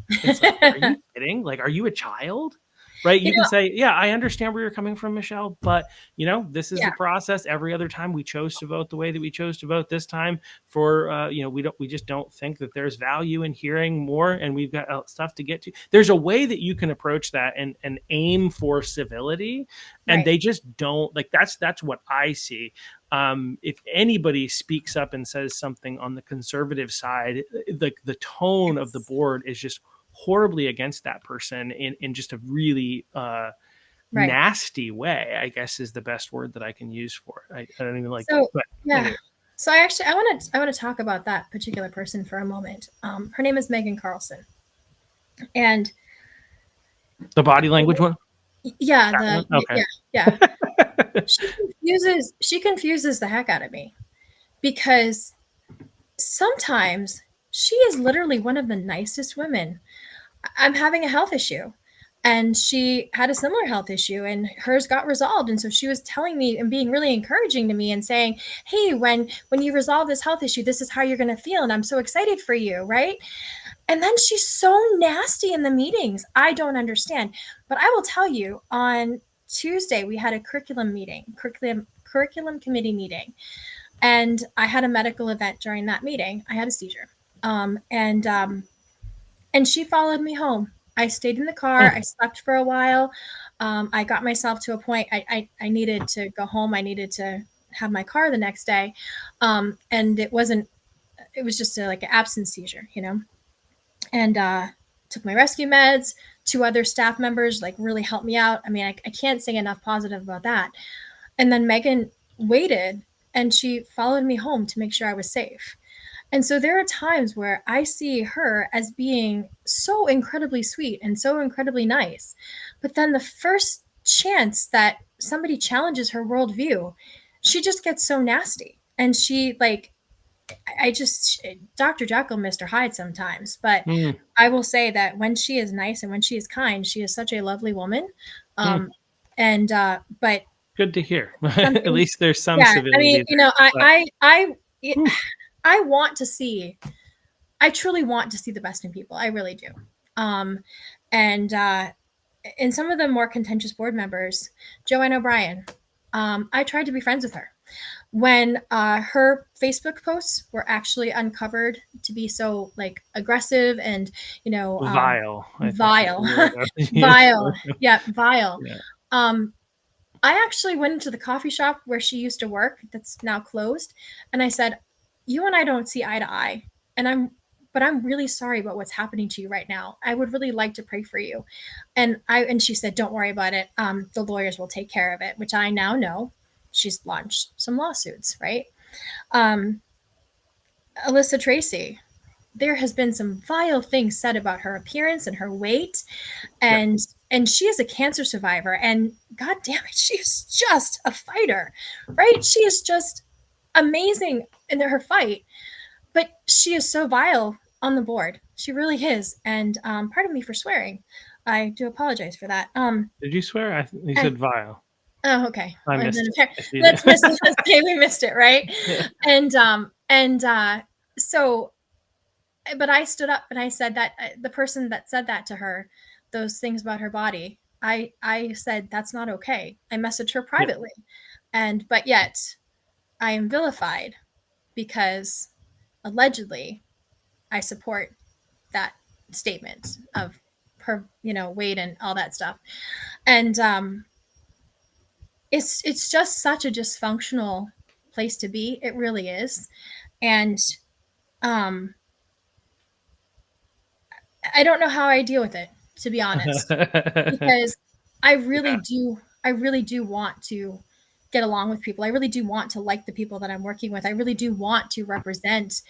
It's like, are you kidding? Like, are you a child? Right?
You
You can
know,
say, yeah, I understand where you're coming from, Michelle, but this is the
yeah.
process. Every other time we chose to vote the way that we chose to vote this time for, we just don't think that there's value in hearing more, and we've got stuff to get to. There's a way that you can approach that and aim for civility, and
Right.
they just don't. Like that's what I see. If anybody speaks up and says something on the conservative side, the tone of the
Yes.
board is just horribly against that person in just a really
Right.
nasty way, I guess is the best word that I can use for it. I don't even like,
So
but
yeah.
anyway,
So I want to talk about that particular person for a moment. Her name is Megan Carlson, and
the body language one,
yeah,
that one, okay.
yeah, yeah. She confuses the heck out of me, because sometimes she is literally one of the nicest women. I'm having a health issue, and she had a similar health issue, and hers got resolved. And so she was telling me and being really encouraging to me and saying, hey, when you resolve this health issue, this is how you're going to feel, and I'm so excited for you, right? And then she's so nasty in the meetings. I don't understand. But I will tell you, on Tuesday we had a curriculum committee meeting, and I had a medical event during that meeting. I had a seizure. And she followed me home. I stayed in the car. I
Mm.
slept for a while. I got myself to a point. I needed to go home. I needed to have my car the next day. And it wasn't, it was just like an absence seizure, and took my rescue meds. Two other staff members like really helped me out. I mean, I can't say enough positive about that. And then Megan waited, and she followed me home to make sure I was safe. And so there are times where I see her as being so incredibly sweet and so incredibly nice. But then the first chance that somebody challenges her worldview, she just gets so nasty. And she, like, I just, Dr. Jekyll, Mr. Hyde sometimes. But
Mm,
I will say that when she is nice and when she is kind, she is such a lovely woman.
mm.
Um, but
Good to hear.
some
At
things,
least there's some
yeah, I mean,
civility
you
there.
know,
But whew,
I want to see, I truly want to see the best in people. I really do. Um, and in some of the more contentious board members, Joanne O'Brien, I tried to be friends with her when her Facebook posts were actually uncovered to be so like aggressive and you know
vile, I think is the
vile,
word I would use.
vile, yeah, vile.
Yeah.
Um, I actually went into the coffee shop where she used to work that's now closed, and I said, "You and I don't see eye to eye, and I'm really sorry about what's happening to you right now. I would really like to pray for you." And she said, "Don't worry about it. The lawyers will take care of it," which I now know she's launched some lawsuits, right? Um, Alyssa Tracy, there has been some vile things said about her appearance and her weight,
Yeah.
and and she is a cancer survivor, and god damn it, she is just a fighter, right? She is just amazing in her fight, but she is so vile on the board. She really is. And pardon me for swearing. I do apologize for that.
Did you swear? You
I,
said vile.
oh, okay.
I
Well, then
missed it. If you did.
let's miss it. Let's say we missed it, right? And so but I stood up and I said that the person that said that to her, those things about her body, I said that's not okay. I messaged her
Yeah.
privately, and but yet I am vilified because allegedly I support that statement of her, you know, weight and all that stuff, and it's just such a dysfunctional place to be. It really is, and um, I don't know how I deal with it, to be honest, because
Yeah.
I really do want to get along with people. I really do want to like the people that I'm working with. I really do want to represent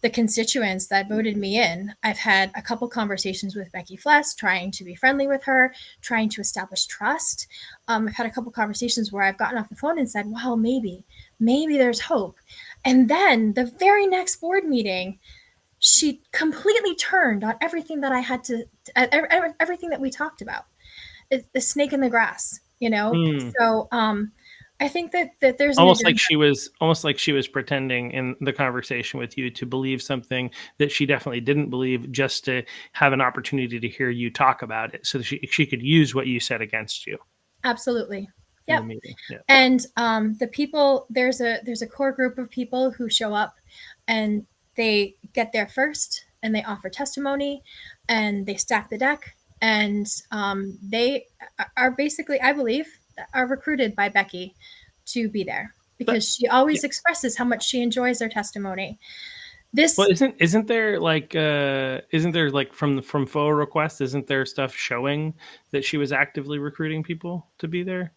the constituents that voted me in. I've had a couple conversations with Becky Fless, trying to be friendly with her, trying to establish trust. I've had a couple conversations where I've gotten off the phone and said, well, maybe there's hope. And then the very next board meeting, she completely turned on everything that I had to, everything that we talked about. The snake in the grass, you know?
Hmm.
So I think that there's an
Almost
agenda.
like she was pretending in the conversation with you to believe something that she definitely didn't believe, just to have an opportunity to hear you talk about it, so that she could use what you said against you
Absolutely.
in the
Yep.
meeting. Yeah.
And the people, there's a core group of people who show up and they get there first and they offer testimony and they stack the deck, and they are basically, I believe, are recruited by Becky to be there
But
because she
yeah.
always expresses how much she enjoys their testimony.
Well,
This,
isn't there like from faux request, isn't there stuff showing that she was actively recruiting people to be there?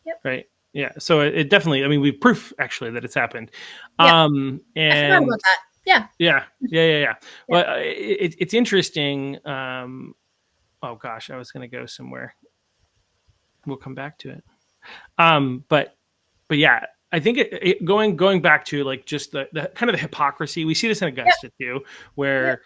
yep,
Right. Yeah. So it definitely, I mean, we have proof actually that it's happened.
yep, I forgot
And
about that. Yeah,
yeah.
yeah,
Well, it's interesting. Oh gosh, I was going to go somewhere. We'll come back to it. Um, but but yeah, I think going back to like just the kind of the hypocrisy, we see this in
yep,
Augusta too,
yep,
where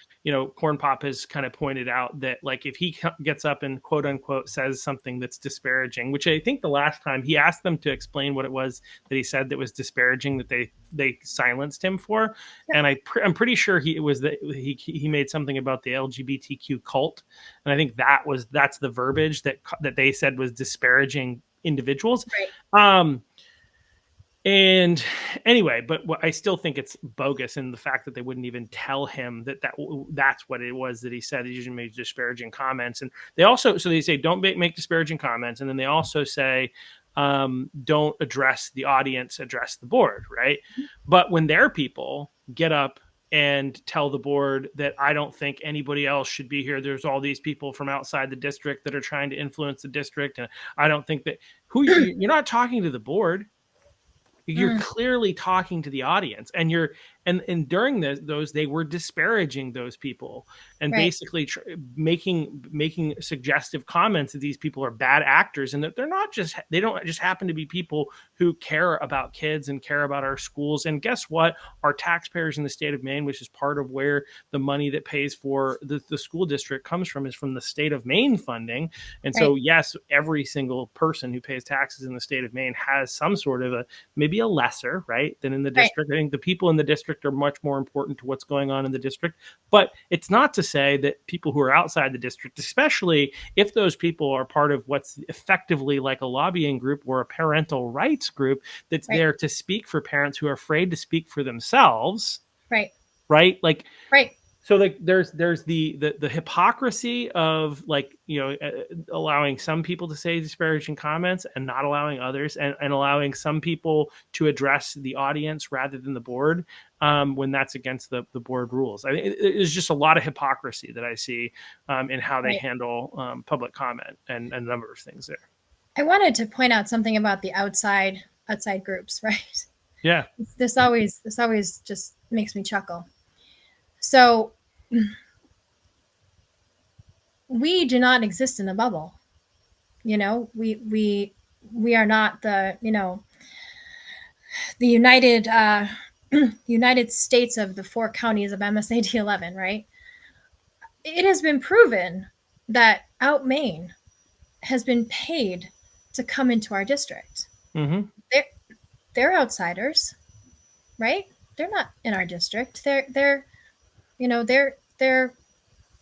Corn Pop has kind of pointed out that like if he gets up and quote unquote says something that's disparaging, which I think the last time he asked them to explain what it was that he said that was disparaging, that they silenced him for,
yep,
and I'm pretty sure it was that he made something about the LGBTQ cult, and I think that's the verbiage that they said was disparaging individuals.
right.
Um, and anyway, but I still think it's bogus in the fact that they wouldn't even tell him that's what it was that he said. He usually made disparaging comments, and they also they say don't make disparaging comments, and then they also say don't address the audience, address the board, right? But when their people get up and tell the board that I don't think anybody else should be here, there's all these people from outside the district that are trying to influence the district, and I don't think that you're not talking to the board, you're
Mm,
clearly talking to the audience, and and during those they were disparaging those people and
Right.
basically making suggestive comments that these people are bad actors and that they don't just happen to be people who care about kids and care about our schools. And guess what? Our taxpayers in the state of Maine, which is part of where the money that pays for the school district comes from, is from the state of Maine funding. And so,
Right.
yes, every single person who pays taxes in the state of Maine has some sort of maybe a lesser, right, than in the
Right.
district. I think the people in the district are much more important to what's going on in the district. But it's not to say that people who are outside the district, especially if those people are part of what's effectively like a lobbying group or a parental rights group that's
Right.
there to speak for parents who are afraid to speak for themselves,
Right.
right? Like,
Right.
so like there's the hypocrisy of like, allowing some people to say disparaging comments and not allowing others, and allowing some people to address the audience rather than the board, when that's against the board rules. I mean, there's just a lot of hypocrisy that I see in how they
Right.
handle public comment and a number of things there.
I wanted to point out something about the outside groups, right?
Yeah.
This always just makes me chuckle. So we do not exist in a bubble. We are not the United States of the 4 counties of MSAD 11, right? It has been proven that Out Maine has been paid to come into our district.
Mm-hmm.
They're they're outsiders, right? They're not in our district. They're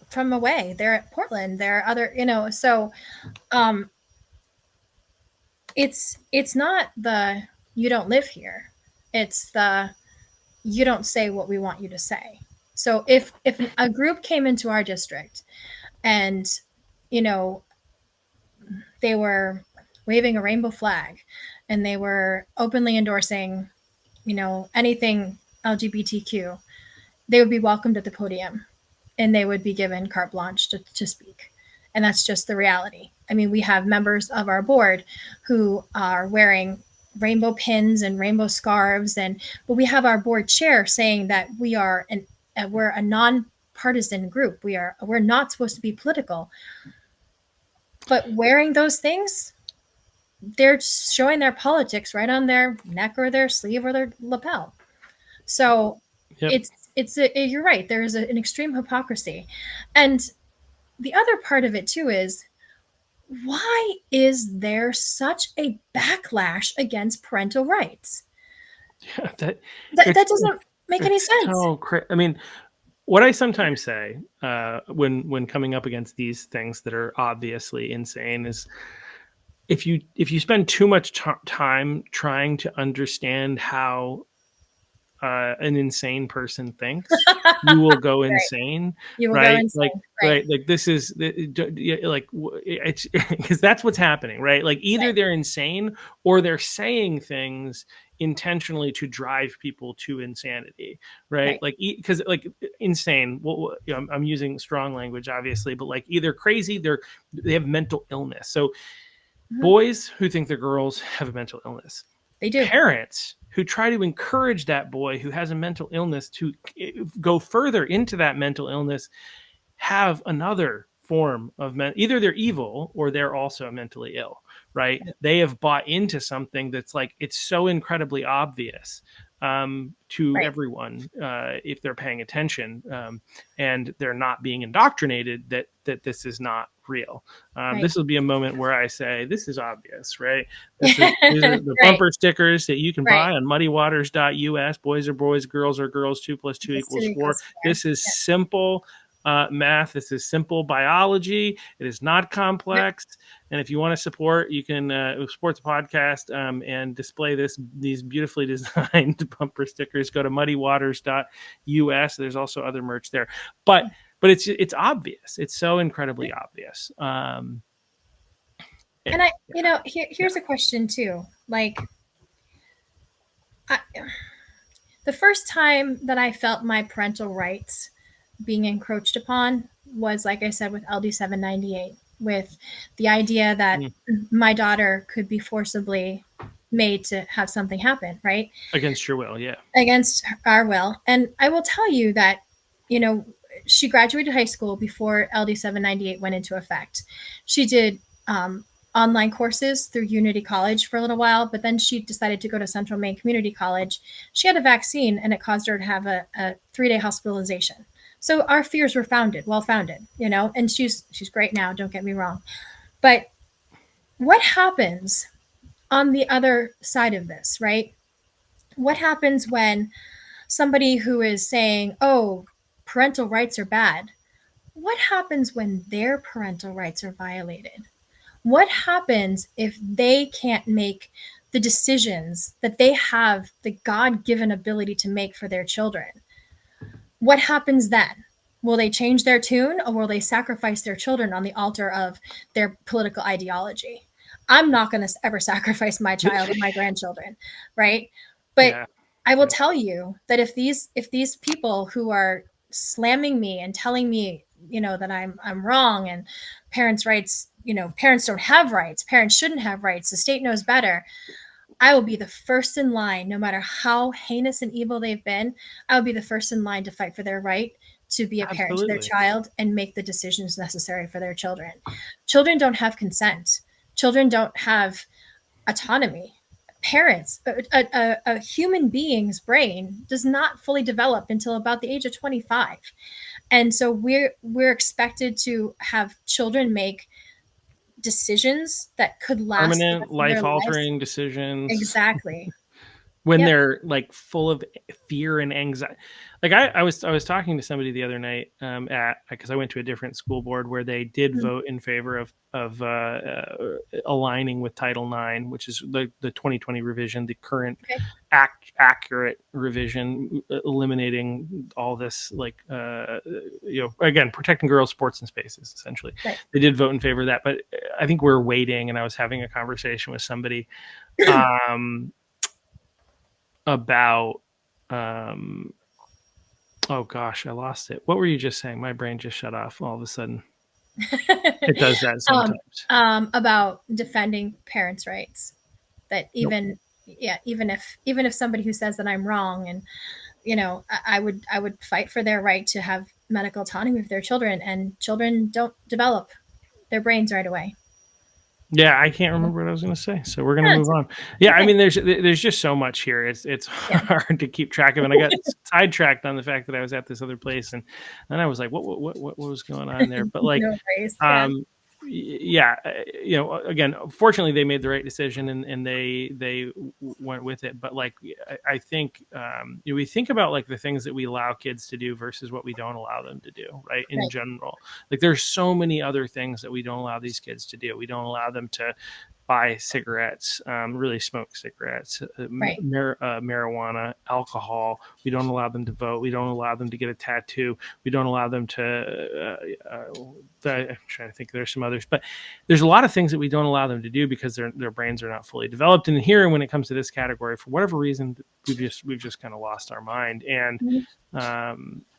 from away. They're at Portland. They're other, so um it's not the you don't live here. It's the you don't say what we want you to say. So if a group came into our district and you know they were waving a rainbow flag and they were openly endorsing anything LGBTQ, they would be welcomed at the podium and they would be given carte blanche to speak. And that's just the reality. I mean, we have members of our board who are wearing rainbow pins and rainbow scarves, but we have our board chair saying that we're a nonpartisan group. We're not supposed to be political. But wearing those things, they're showing their politics right on their neck or their sleeve or their lapel. So
Yep.
you're right. There is an extreme hypocrisy, and the other part of it too is why is there such a backlash against parental rights?
Yeah, that
That
it's
doesn't make any sense.
I mean, what I sometimes say when coming up against these things that are obviously insane is if you spend too much time trying to understand how an insane person thinks, you will go
Right.
insane,
You will go
right? Like,
insane. Right.
right, like this is like it's because that's what's happening, right? Like either
Right.
they're insane or they're saying things intentionally to drive people to insanity, right?
Right.
Like because like insane. Well, I'm using strong language, obviously, but like either crazy, they have mental illness. So
Mhm.
boys who think they're girls have a mental illness.
They do.
Parents who try to encourage that boy who has a mental illness to go further into that mental illness have another form of either they're evil or they're also mentally ill, right? They have bought into something that's like it's so incredibly obvious to
Right.
everyone if they're paying attention, and they're not being indoctrinated that this is not real.
Right.
This will be a moment where I say this is obvious, right? These are the
Right.
bumper stickers that you can
Right.
buy on muddywaters.us. Boys are boys, girls are girls. 2 + 2
This too
= 4.
equals fair.
This is
Yep.
simple math. This is simple biology. It is not
Yep.
complex. And if you want to support, you can support the podcast and display these beautifully designed bumper stickers. Go to muddywaters.us. There's also other merch there, but it's obvious. It's so incredibly obvious.
And here's a question too. Like, I, the first time that I felt my parental rights being encroached upon was, like I said, with LD 798, with the idea that
Mm.
my daughter could be forcibly made to have something happen, right?
Against your will, yeah.
Against our will. And I will tell you that, you know, she graduated high school before LD 798 went into effect. She did online courses through Unity College for a little while, but then she decided to go to Central Maine Community College. She had a vaccine and it caused her to have a 3-day hospitalization. So our fears were well founded, you know, and she's great now, don't get me wrong. But what happens on the other side of this, right? What happens when somebody who is saying, oh, parental rights are bad? What happens when their parental rights are violated? What happens if they can't make the decisions that they have the God given ability to make for their children? What happens then? Will they change their tune, or will they sacrifice their children on the altar of their political ideology? I'm not going to ever sacrifice my child or my grandchildren, right? But
Yeah.
I will
Yeah.
tell you that if these people who are slamming me and telling me, you know, that I'm wrong and parents' rights, you know, parents don't have rights, parents shouldn't have rights, the state knows better, I will be the first in line, no matter how heinous and evil they've been. I will be the first in line to fight for their right to be a parent to their
Absolutely.
child and make the decisions necessary for their children. Children don't have consent. Children don't have autonomy. Parents, a human being's brain does not fully develop until about the age of 25. And so we're expected to have children make decisions that could last the
Permanent
rest of their
life
lives.
altering decisions
Exactly.
when
Yep.
they're like full of fear and anxiety. Like I was talking to somebody the other night at because I went to a different school board where they did
Mhm.
vote in favor of aligning with Title IX, which is the 2020 revision, the current
Okay.
accurate revision, eliminating all this again protecting girls' sports and spaces. Essentially,
Right.
they did vote in favor of that, but I think we're waiting. And I was having a conversation with somebody. Um, about oh gosh, I lost it. What were you just saying? My brain just shut off all of a sudden. It does that
um,
sometimes.
about defending parents' rights. That
Nope.
even if somebody who says that I'm wrong, and you know, I would fight for their right to have medical autonomy of their children, and children don't develop their brains right away.
Yeah, I can't remember what I was going to say, so we're going to
Yeah,
move
it's
on. Yeah, I
okay.
mean, there's just so much here. It's
Yeah.
hard to keep track of, and I got sidetracked on the fact that I was at this other place, and then I was like, what was going on there? But like,
No worries. Yeah.
um, yeah, again, fortunately, they made the right decision, and they went with it. But like, I think we think about like the things that we allow kids to do versus what we don't allow them to do, right? In
Right.
general, like there's so many other things that we don't allow these kids to do. We don't allow them to buy cigarettes, really smoke cigarettes,
Right.
marijuana, alcohol. We don't allow them to vote. We don't allow them to get a tattoo. We don't allow them to. I'm trying to think. There's some others, but there's a lot of things that we don't allow them to do because their brains are not fully developed. And here, when it comes to this category, for whatever reason, we've just kind of lost our mind. And
Mhm.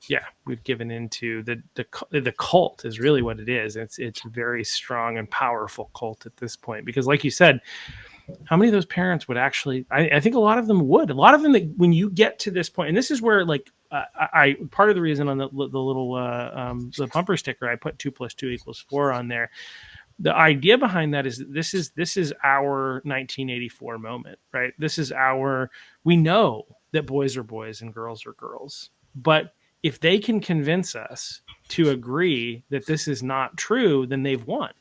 yeah, we've given into the cult is really what it is. It's a very strong and powerful cult at this point because, like you said, how many of those parents would actually? I think a lot of them would. A lot of them that when you get to this point, and this is where like I part of the reason on the little the bumper sticker I put 2 + 2 = 4 on there. The idea behind that is this is our 1984 moment, right? This is we know that boys are boys and girls are girls, but if they can convince us to agree that this is not true, then they've won.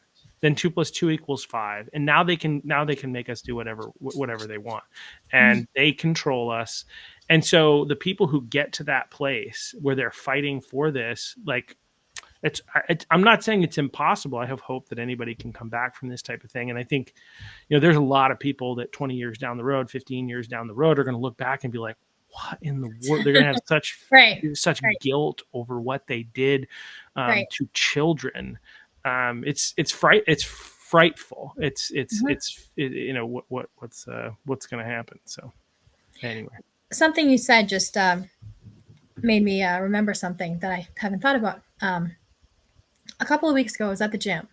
Then 2 + 2 = 5, and now they can make us do whatever they want,
Mhm.
and they control us. And so the people who get to that place where they're fighting for this, like I'm not saying it's impossible. I have hope that anybody can come back from this type of thing. And I think, there's a lot of people that 20 years down the road, 15 years down the road are going to look back and be like, what in the world? They're going to have
Right.
such
Right.
guilt over what they did
Right.
to children. It's frightful.
Mhm.
What's going to happen. So anyway.
Something you said just made me remember something that I haven't thought about. A couple of weeks ago, I was at the gym,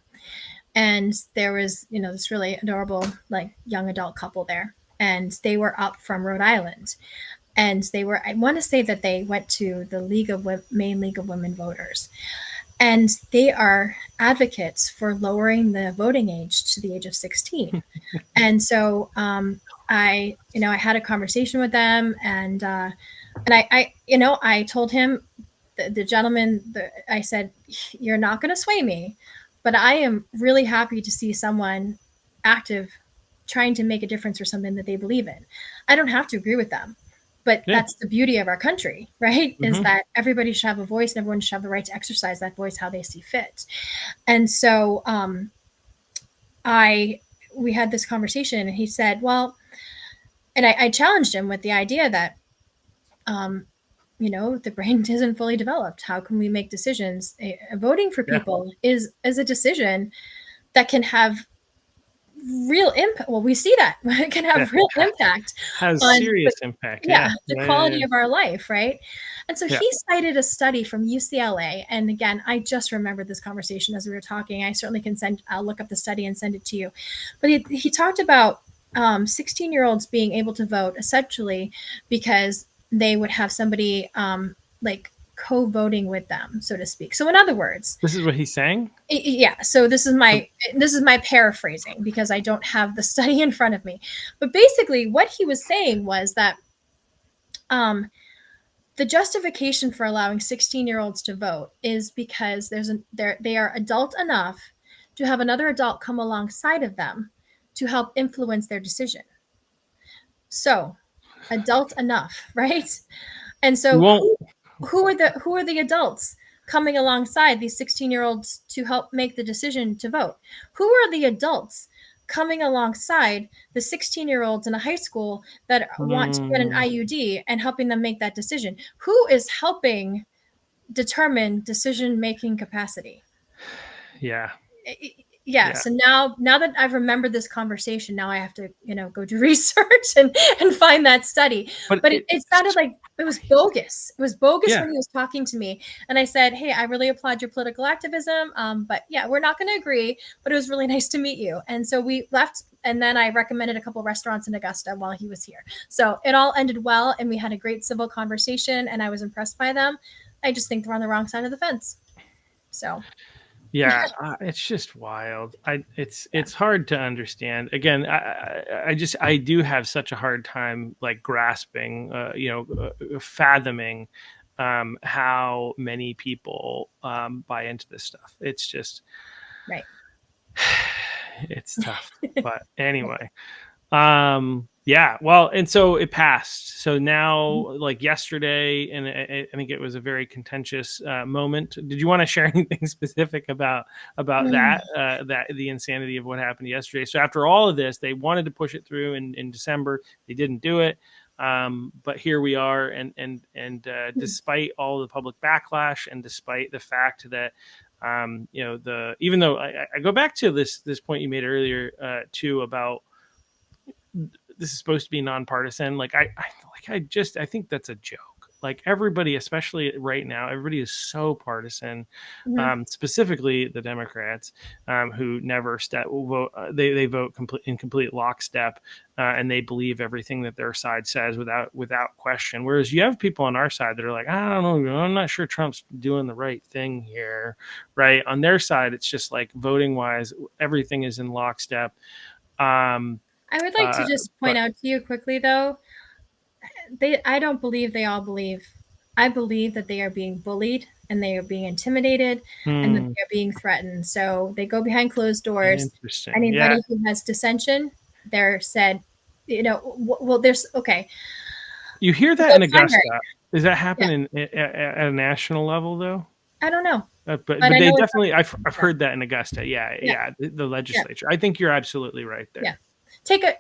and there was, you know, this really adorable like young adult couple there, and they were up from Rhode Island. And they were, I want to say that they went to the Maine League of Women Voters. And they are advocates for lowering the voting age to the age of 16. And so I had a conversation with them, and I told him, the gentleman, I said, "You're not going to sway me, but I am really happy to see someone active, trying to make a difference for something that they believe in. I don't have to agree with them, but
Yeah.
that's the beauty of our country, right? Is
Mm-hmm.
that everybody should have a voice, and everyone should have the right to exercise that voice how they see fit." And so I we had this conversation, and he said, "Well," and I challenged him with the idea that um, the brain isn't fully developed. How can we make decisions? Voting for
Yeah.
people is a decision that can have real impact. Well, we see that it can
Yeah.
have real impact
Has
on,
serious impact.
yeah,
Yeah.
the
Yeah. Yeah.
quality of our life, right? And so
Yeah.
he cited a study from UCLA. And again, I just remembered this conversation as we were talking. I certainly can I'll look up the study and send it to you. But he talked about 16-year-olds being able to vote essentially because they would have somebody like co-voting with them, so to speak. So in other words,
This is what he's saying.
yeah, so this is my paraphrasing because I don't have the study in front of me. But basically what he was saying was that um, the justification for allowing 16-year-olds to vote is because they are adult enough to have another adult come alongside of them to help influence their decision. So, adult enough, right? And
You
so
won't.
who are the adults coming alongside these 16-year-olds to help make the decision to vote? Who are the adults coming alongside the 16-year-olds in a high school that want to get an
Mm,
IUD and helping them make that decision? Who is helping determine decision making capacity?
yeah.
Yeah,
Yeah.
so now that I've remembered this conversation, now I have to go do research and find that study.
But
But it sounded like it was bogus. It was bogus
yeah.
when he was talking to me, and I said, "Hey, I really applaud your political activism, but yeah, we're not going to agree, but it was really nice to meet you." And so we left, and then I recommended a couple restaurants in Augusta while he was here. So it all ended well, and we had a great civil conversation, and I was impressed by them. I just think they're on the wrong side of the fence. So
Yeah, it's just wild. It's hard to understand. Again, I do have such a hard time like grasping, fathoming how many people buy into this stuff. It's just
right.
it's tough. But anyway, yeah, well, and so it passed. So now, like yesterday, and I think it was a very contentious moment. Did you want to share anything specific about
Mm.
that the insanity of what happened yesterday? So after all of this, they wanted to push it through in December. They didn't do it. But here we are, and despite all the public backlash, and despite the fact that even though I go back to this point you made earlier too about this is supposed to be nonpartisan. I think that's a joke. Like everybody, especially right now, everybody is so partisan.
Mhm.
Specifically, the Democrats, who never vote. They vote in complete lockstep, and they believe everything that their side says without question. Whereas you have people on our side that are like, I don't know, I'm not sure Trump's doing the right thing here, right? On their side, it's just like voting wise, everything is in lockstep. Um,
I would like to
uh,
just point
but
out to you quickly, though, I don't believe they all believe. I believe that they are being bullied and they are being intimidated and that
hmm,
they are being threatened. So they go behind closed doors.
interesting. Yeah,
Anybody who has dissension, they're said, well, there's okay.
you hear that
The
in
primary,
Augusta. Does that
yeah,
happen at a national level though?
I don't know,
But
but I
they
know it's
definitely I've
yeah,
heard that in Augusta. Yeah,
yeah,
yeah, the
yeah,
legislature. I think you're absolutely right
yeah.
there.
Take a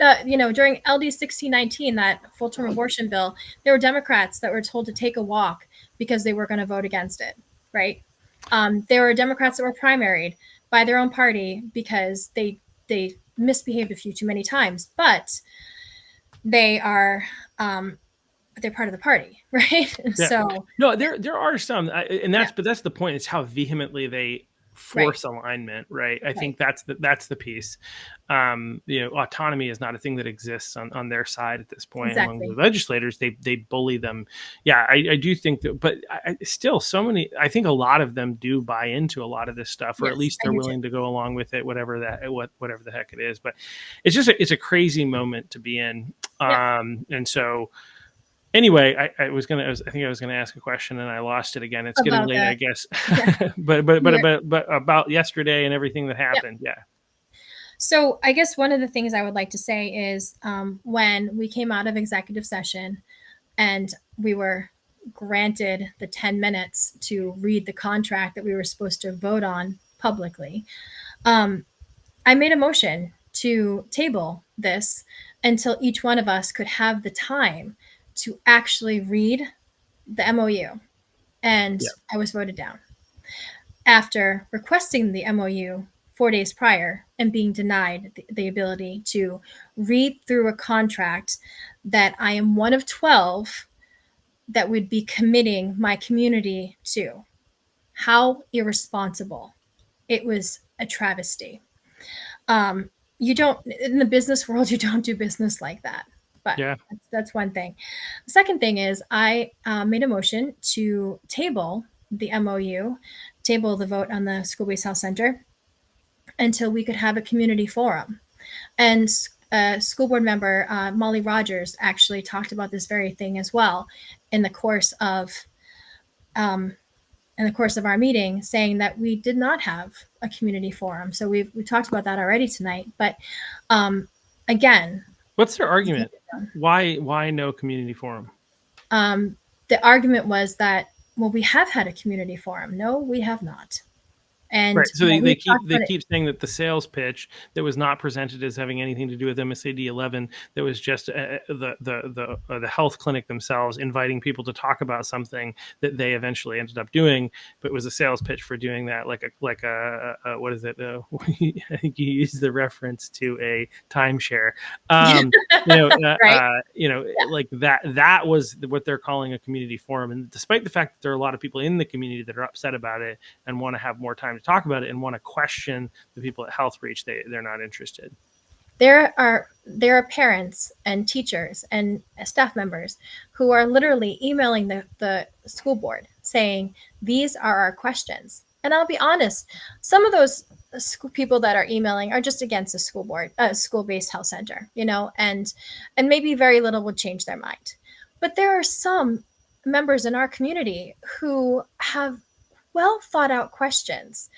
during LD 1619, that full term abortion bill, there were Democrats that were told to take a walk because they were going to vote against it, right? There were Democrats that were primaried by their own party because they misbehaved a few too many times, but they are they're part of the party, right?
Yeah.
So
No, there are some, and
yeah,
that's the point. It's how vehemently they
Right.
force alignment, right? I
Right.
think that's the piece. Autonomy is not a thing that exists on their side at this point among the
Exactly.
legislators. They bully them. Yeah, I do think that, but still, so many. I think a lot of them do buy into a lot of this stuff, or at
Yes,
least
I
they're
do too.
willing to go along with it, whatever the heck it is. But it's a crazy moment to be in.
Yep.
And so anyway, I think I was gonna ask a question and I lost it again. It's getting
About
late, I
the
guess.
yeah. You're,
But about yesterday and everything that
yeah.
happened. Yeah.
So I guess one of the things I would like to say is when we came out of executive session and we were granted the 10 minutes to read the contract that we were supposed to vote on publicly, um, I made a motion to table this until each one of us could have the time to actually read the MOU. And
Yeah.
I was voted down after requesting the MOU 4 days prior and being denied the ability to read through a contract that I am one of 12 that would be committing my community to. How irresponsible. It was a travesty. You don't, in the business world, you don't do business like that. But
Yeah.
that's one thing. The second thing is I made a motion to table the MOU, table the vote on the school based health center until we could have a community forum. And school board member Molly Rogers actually talked about this very thing as well in the course of um, our meeting, saying that we did not have a community forum. So we talked about that already tonight. But again,
What's their argument? Why no community forum?
um, the argument was that, well, we have had a community forum. No, we have not.
Right.
And
So
we talked
they
about it.
keep saying that the sales pitch that was not presented as having anything to do with MSAD 11, that was just the health clinic themselves inviting people to talk about something that they eventually ended up doing, but it was a sales pitch for doing that, what is it? I think you used the reference to a timeshare. Um,
Right. Yeah.
like that was what they're calling a community forum, and despite the fact that there are a lot of people in the community that are upset about it and want to have more time to talk about it and want to question the people at Health Reach, they're not interested.
There are parents and teachers and staff members who are literally emailing the school board saying these are our questions. And I'll be honest, some of those people that are emailing are just against the school board, school-based health center, and maybe very little would change their mind. But there are some members in our community who have well thought out questions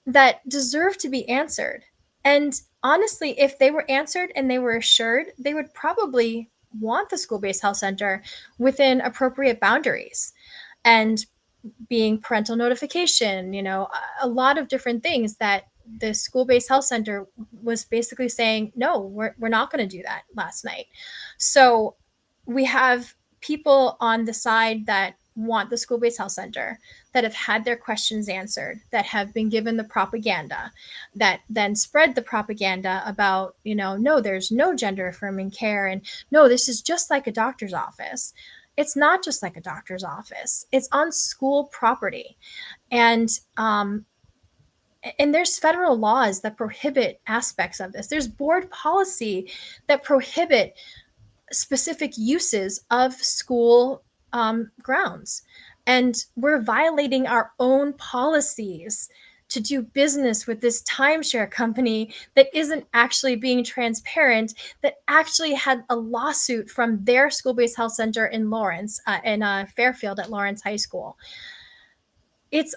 that deserve to be answered. And honestly, if they were answered and they were assured, they would probably want the school based health center within appropriate boundaries and being parental notification, a lot of different things that the school based health center was basically saying, no, we're not going to do that last night. So we have people on the side that want the school based health center, that have had their questions answered, that have been given the propaganda, that then spread the propaganda about, no, there's no gender affirming care. And no, this is just like a doctor's office. It's not just like a doctor's office. It's on school property. And there's federal laws that prohibit aspects of this. There's board policy that prohibit specific uses of school grounds. And we're violating our own policies to do business with this timeshare company that isn't actually being transparent, that actually had a lawsuit from their school based health center in Lawrence, in Fairfield at Lawrence High School. It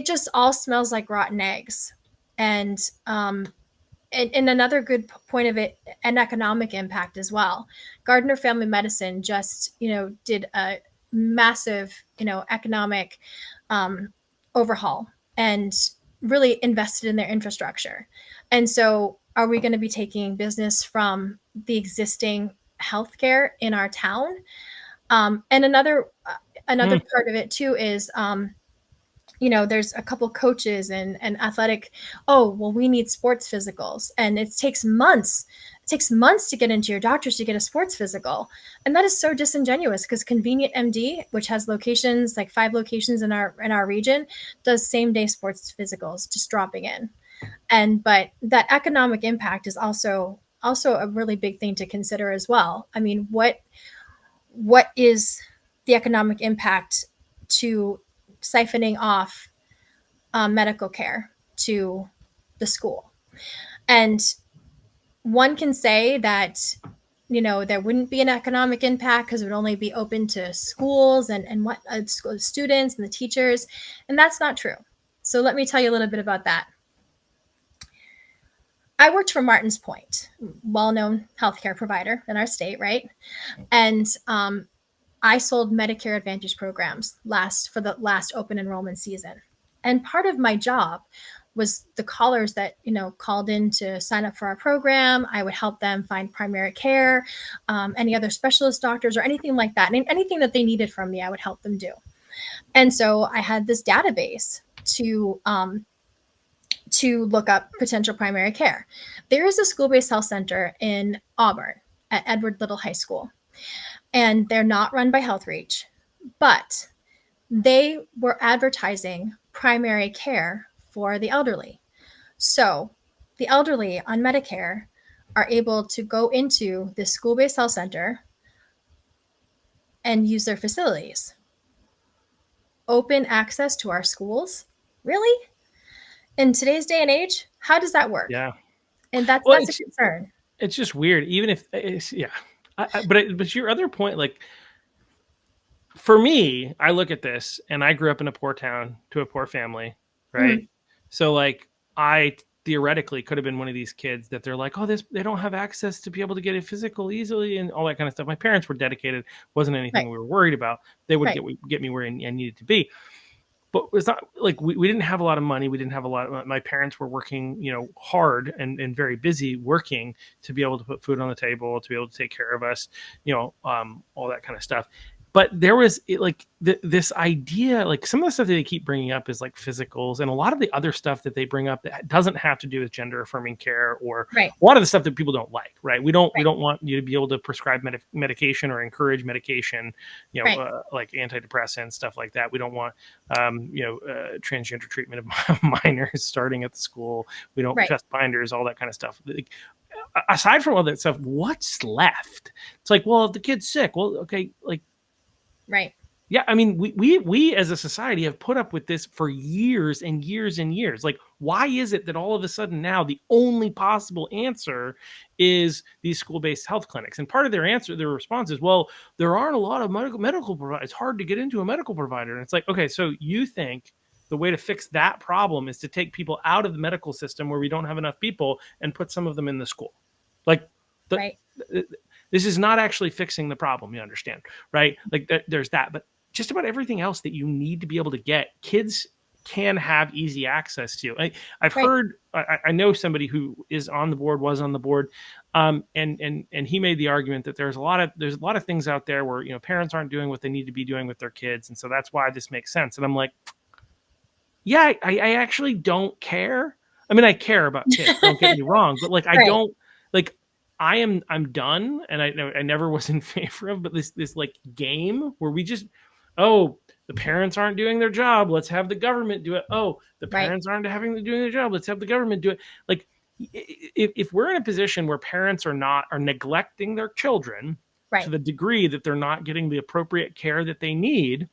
just all smells like rotten eggs. And and another good point of it, an economic impact as well. Gardner Family Medicine just, did a massive, economic overhaul and really invested in their infrastructure. And so, are we going to be taking business from the existing healthcare in our town? And another
Hmm.
part of it too is, there's a couple coaches and athletic, oh, well, we need sports physicals. And it takes months. It takes months to get into your doctors to get a sports physical. And that is so disingenuous because Convenient MD, which has locations, like 5 locations in our region, does same-day sports physicals, just dropping in. But that economic impact is also a really big thing to consider as well. I mean, what is the economic impact to siphoning off medical care to the school? And one can say that there wouldn't be an economic impact because it would only be open to schools and what students and the teachers, and that's not true. So let me tell you a little bit about that. I worked for Martins Point, well-known healthcare provider in our state, right? And I sold Medicare Advantage programs for the last open enrollment season. And part of my job was the callers that called in to sign up for our program. I would help them find primary care, any other specialist doctors or anything like that. And anything that they needed from me, I would help them do. And so I had this database to look up potential primary care. There is a school-based health center in Auburn at Edward Little High School, and they're not run by HealthReach, but they were advertising primary care for the elderly. So the elderly on Medicare are able to go into this school-based health center and use their facilities. Open access to our schools? Really? In today's day and age, how does that work?
Yeah.
And that's
Well,
a concern.
it's just weird. Even if yeah, but your other point, like for me, I look at this and I grew up in a poor town to a poor family, right?
Mhm.
So like I theoretically could have been one of these kids that they're like, oh, they don't have access to be able to get a physical easily and all that kind of stuff. My parents were dedicated, wasn't anything
Right,
we were worried about. They would
right,
get me where I needed to be. But it's not like we didn't have a lot of money. We didn't have a lot of, my parents were working, hard and very busy working to be able to put food on the table, to be able to take care of us, all that kind of stuff. But there was this idea, like some of the stuff that they keep bringing up is like physicals, and a lot of the other stuff that they bring up that doesn't have to do with gender affirming care, or
right,
a lot of the stuff that people don't like, right? We
right,
don't want you to be able to prescribe medication or encourage medication,
right,
like antidepressants, stuff like that. We don't want transgender treatment of minors starting at the school. We don't
right,
trust binders, all that kind of stuff. Like, aside from all that stuff, what's left? It's like, well, if the kid's sick, well, okay, like,
right,
yeah, I mean, we as a society have put up with this for years and years and years. Like, why is it that all of a sudden now the only possible answer is these school-based health clinics? And part of their response is, well, there aren't a lot of medical providers. It's hard to get into a medical provider. And it's like, okay, so you think the way to fix that problem is to take people out of the medical system where we don't have enough people and put some of them in the school? Like, the,
right,
this is not actually fixing the problem. You understand, right? Like, there's that, but just about everything else that you need to be able to get, kids can have easy access to. I've
right,
heard, I know somebody who was on the board, and he made the argument that there's a lot of things out there where parents aren't doing what they need to be doing with their kids, and so that's why this makes sense. And I'm like, yeah, I actually don't care. I mean, I care about kids. Don't get me wrong, but like I
right,
don't like. I'm done, and I never was in favor of, but this like game where we just, oh, the parents aren't doing their job, let's have the government do it. Oh, the
right,
parents aren't doing their job, let's have the government do it. Like, if we're in a position where parents are neglecting their children to
right,
the degree that they're not getting the appropriate care that they need,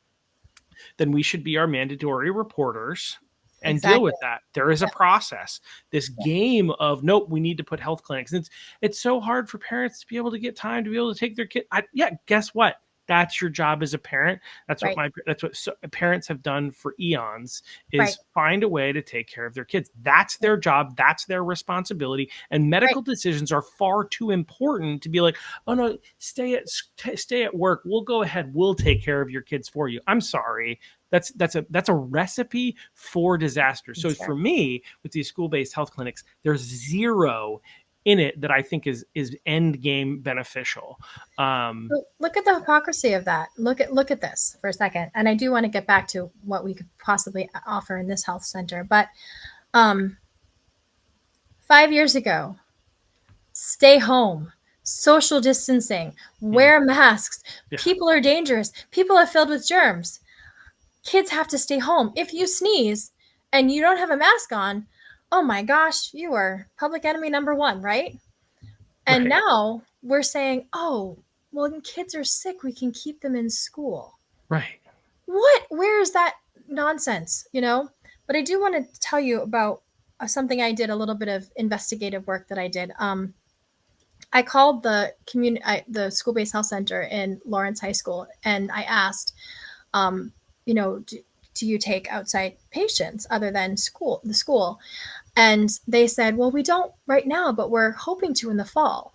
then we should be our mandatory reporters and deal
exactly.
with that. There is a
Yeah,
process. This
yeah,
game of nope, we need to put health clinics. It's so hard for parents to be able to get time to be able to take their kid. Yeah, guess what? That's your job as a parent.
right,
That's what parents have done for eons,
right,
is find a way to take care of their kids. That's their job. That's their responsibility. And
right,
medical decisions are far too important to be like, oh no, stay at work. We'll go ahead. We'll take care of your kids for you. I'm sorry. That's a recipe for disaster. So for
exactly.
me, with these school-based health clinics, there's zero in it that I think is end game beneficial.
Look at the hypocrisy of that. Look at this for a second, and I do want to get back to what we could possibly offer in this health center. But 5 years ago, stay home, social distancing, wear masks.
Yeah.
People are dangerous. People are filled with germs. Kids have to stay home. If you sneeze and you don't have a mask on, oh my gosh, you are public enemy number one, right? And
Right.
now we're saying, oh, well, when kids are sick, we can keep them in school.
Right.
What? Where is that nonsense? But I do want to tell you about something I did, a little bit of investigative work that I did. I called the school-based health center in Lawrence High School, and I asked, do you take outside patients other than the school? And they said, well, we don't right now, but we're hoping to in the fall.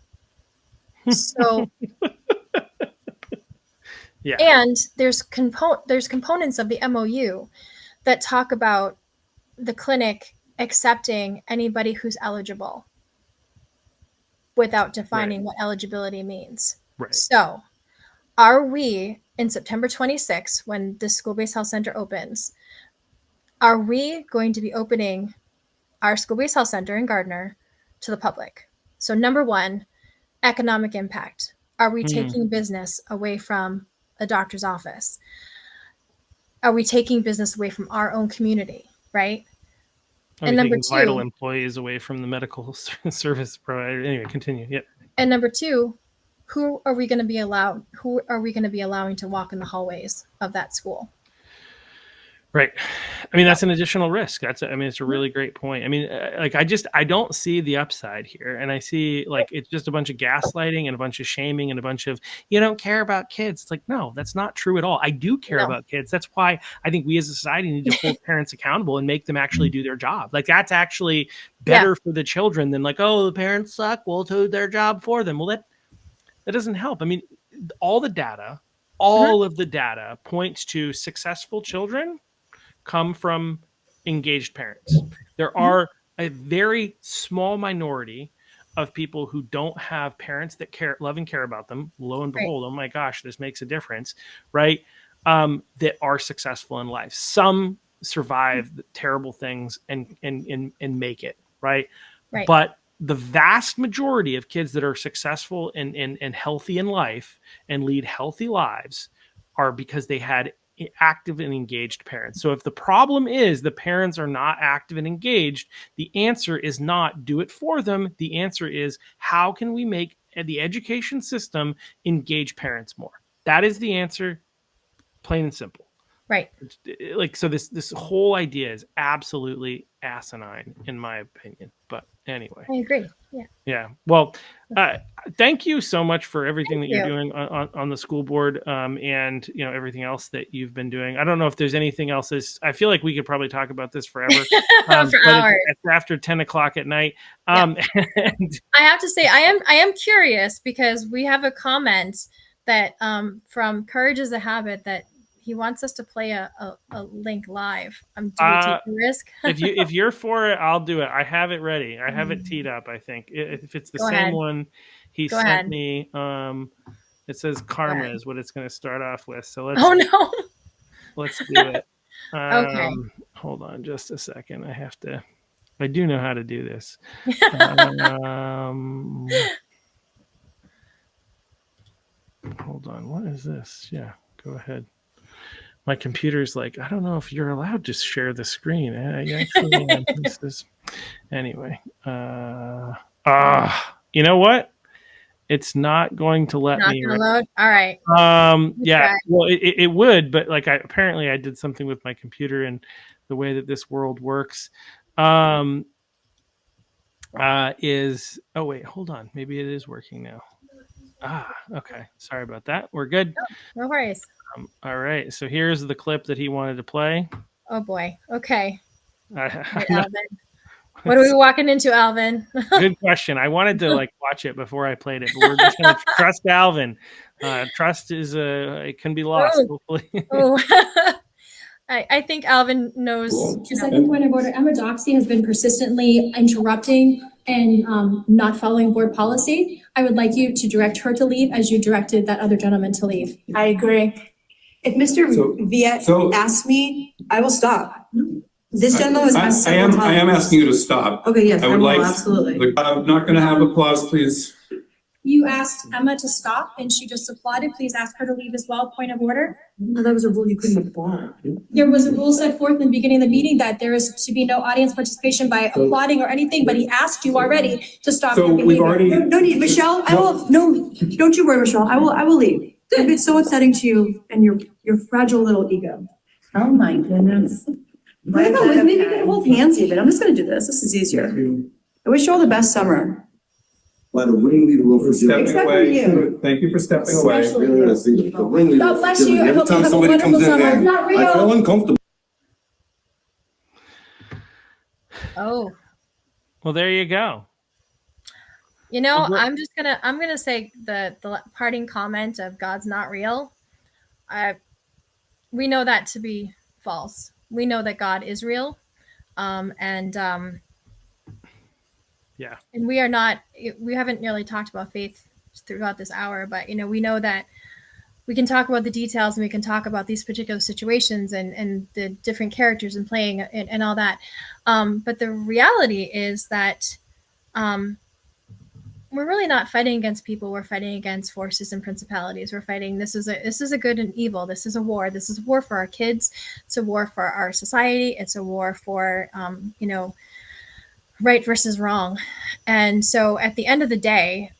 So,
yeah.
And there's components of the MOU that talk about the clinic accepting anybody who's eligible without defining what eligibility means.
Right.
So, are we in September 26th, when the school-based health center opens, are we going to be opening our school-based health center in Gardner to the public? So, number one, economic impact. Are we taking business away from a doctor's office? Are we taking business away from our own community, right?
And number two, vital employees away from the medical service provider. Anyway, continue. Yep.
And number two, who are we going to be allowing to walk in the hallways of that school?
Right. I mean, that's an additional risk. It's a really great point. I mean, I don't see the upside here. And I see it's just a bunch of gaslighting and a bunch of shaming and a bunch of, you don't care about kids. It's like, no, that's not true at all. I do care about kids. That's why I think we as a society need to hold parents accountable and make them actually do their job. That's actually better for the children than the parents suck. We'll do their job for them. Well, that doesn't help. I mean, all of the data points to successful children come from engaged parents. There are a very small minority of people who don't have parents that love and care about them. Lo and behold, oh my gosh, this makes a difference, right? That are successful in life. Some survive terrible things and make it, right? But the vast majority of kids that are successful and healthy in life and lead healthy lives are because they had active and engaged parents. So if the problem is the parents are not active and engaged, the answer is not do it for them. The answer is how can we make the education system engage parents more? That is the answer, plain and simple.
Right.
So this whole idea is absolutely asinine in my opinion. But anyway.
I agree. Yeah.
Yeah. Well, thank you so much for everything that you're doing on the school board and everything else that you've been doing. I don't know if there's anything else. I feel like we could probably talk about this forever.
For hours.
It's after 10 o'clock at night.
And I have to say, I am curious because we have a comment that from Courage is a Habit that he wants us to play a link live. Do we take the risk?
if you're for it, I'll do it. I have it ready. I have it teed up. I think if it's the same one he sent me, it says karma is what it's going to start off with. So let's.
Oh no.
Let's do it.
Okay.
Hold on just a second. I do know how to do this. Hold on. What is this? Yeah, go ahead. My computer's like, I don't know if you're allowed to share the screen. Anyway. You know what? It's not going to let me.
Load? All right.
Yeah. Well, it would, but apparently I did something with my computer and the way that this world works. Oh wait, hold on. Maybe it is working now. Okay. Sorry about that. We're good.
No worries.
All right. So here's the clip that he wanted to play.
Oh boy. Okay. Alvin. What are we walking into, Alvin?
Good question. I wanted to watch it before I played it, but we're just going to trust Alvin. Trust is it can be lost. Hopefully.
I think Alvin knows.
Second point of order. Emma Doxy has been persistently interrupting
and not following board policy, I would like you to direct her to leave as you directed that other gentleman to leave.
I agree. If Mr. Viet asks me, I will stop. This gentleman was asked several times.
I am asking you to stop.
Okay, yes,
I would like,
absolutely.
I'm not gonna have applause, please.
You asked Emma to stop and she just applauded. Please ask her to leave as well. Point of order.
No, that was a rule you couldn't applaud.
There was a rule set forth in the beginning of the meeting that there is to be no audience participation by applauding or anything, but he asked you already to stop.
So we've already.
No need, Michelle, I will, no, don't you worry, Michelle, I will leave. If it's so upsetting to you and your fragile little ego. Oh my goodness. Maybe we can hold hands even. I'm just gonna do this. This is easier. I wish you all the best summer.
By the ringleader will forgive.
Stepping
Except for
away.
you.
Thank you for stepping away.
Especially
The ringleader.
God bless you. I
Every
hope you
time
have a
somebody comes
wonderful
in
summer.
there,
Not
I
real.
feel uncomfortable.
Oh,
Well, there you go.
you know, I'm gonna say the parting comment of God's not real. We know that to be false. We know that God is real,
Yeah.
and we haven't really talked about faith throughout this hour, but we know that we can talk about the details and we can talk about these particular situations and the different characters and playing and all that. But the reality is that we're really not fighting against people. We're fighting against forces and principalities. We're fighting. This is a good and evil. This is a war. This is a war for our kids. It's a war for our society. It's a war for right versus wrong. And so at the end of the day,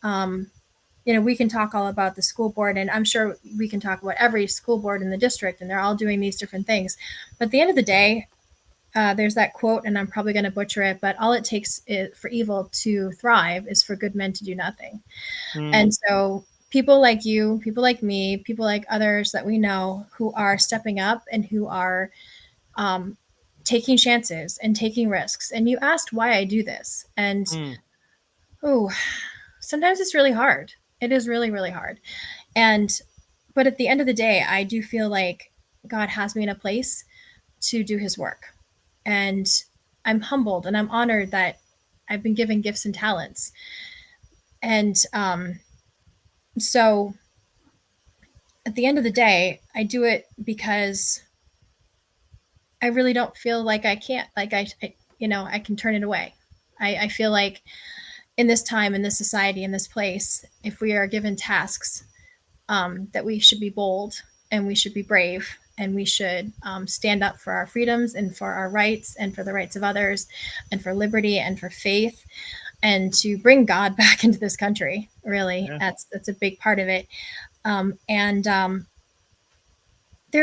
we can talk all about the school board, and I'm sure we can talk about every school board in the district, and they're all doing these different things. But at the end of the day, there's that quote, and I'm probably going to butcher it, but all it takes for evil to thrive is for good men to do nothing. And so people like you, people like me, people like others that we know who are stepping up and who are taking chances and taking risks. And you asked why I do this. And sometimes it's really hard. It is really, really hard. But at the end of the day, I do feel like God has me in a place to do his work. And I'm humbled and I'm honored that I've been given gifts and talents. And so at the end of the day, I do it because I really don't feel like I can't, like I can turn it away. I feel like in this time, in this society, in this place, if we are given tasks, that we should be bold and we should be brave and we should stand up for our freedoms and for our rights and for the rights of others and for liberty and for faith and to bring God back into this country. Really, yeah. That's a big part of it. There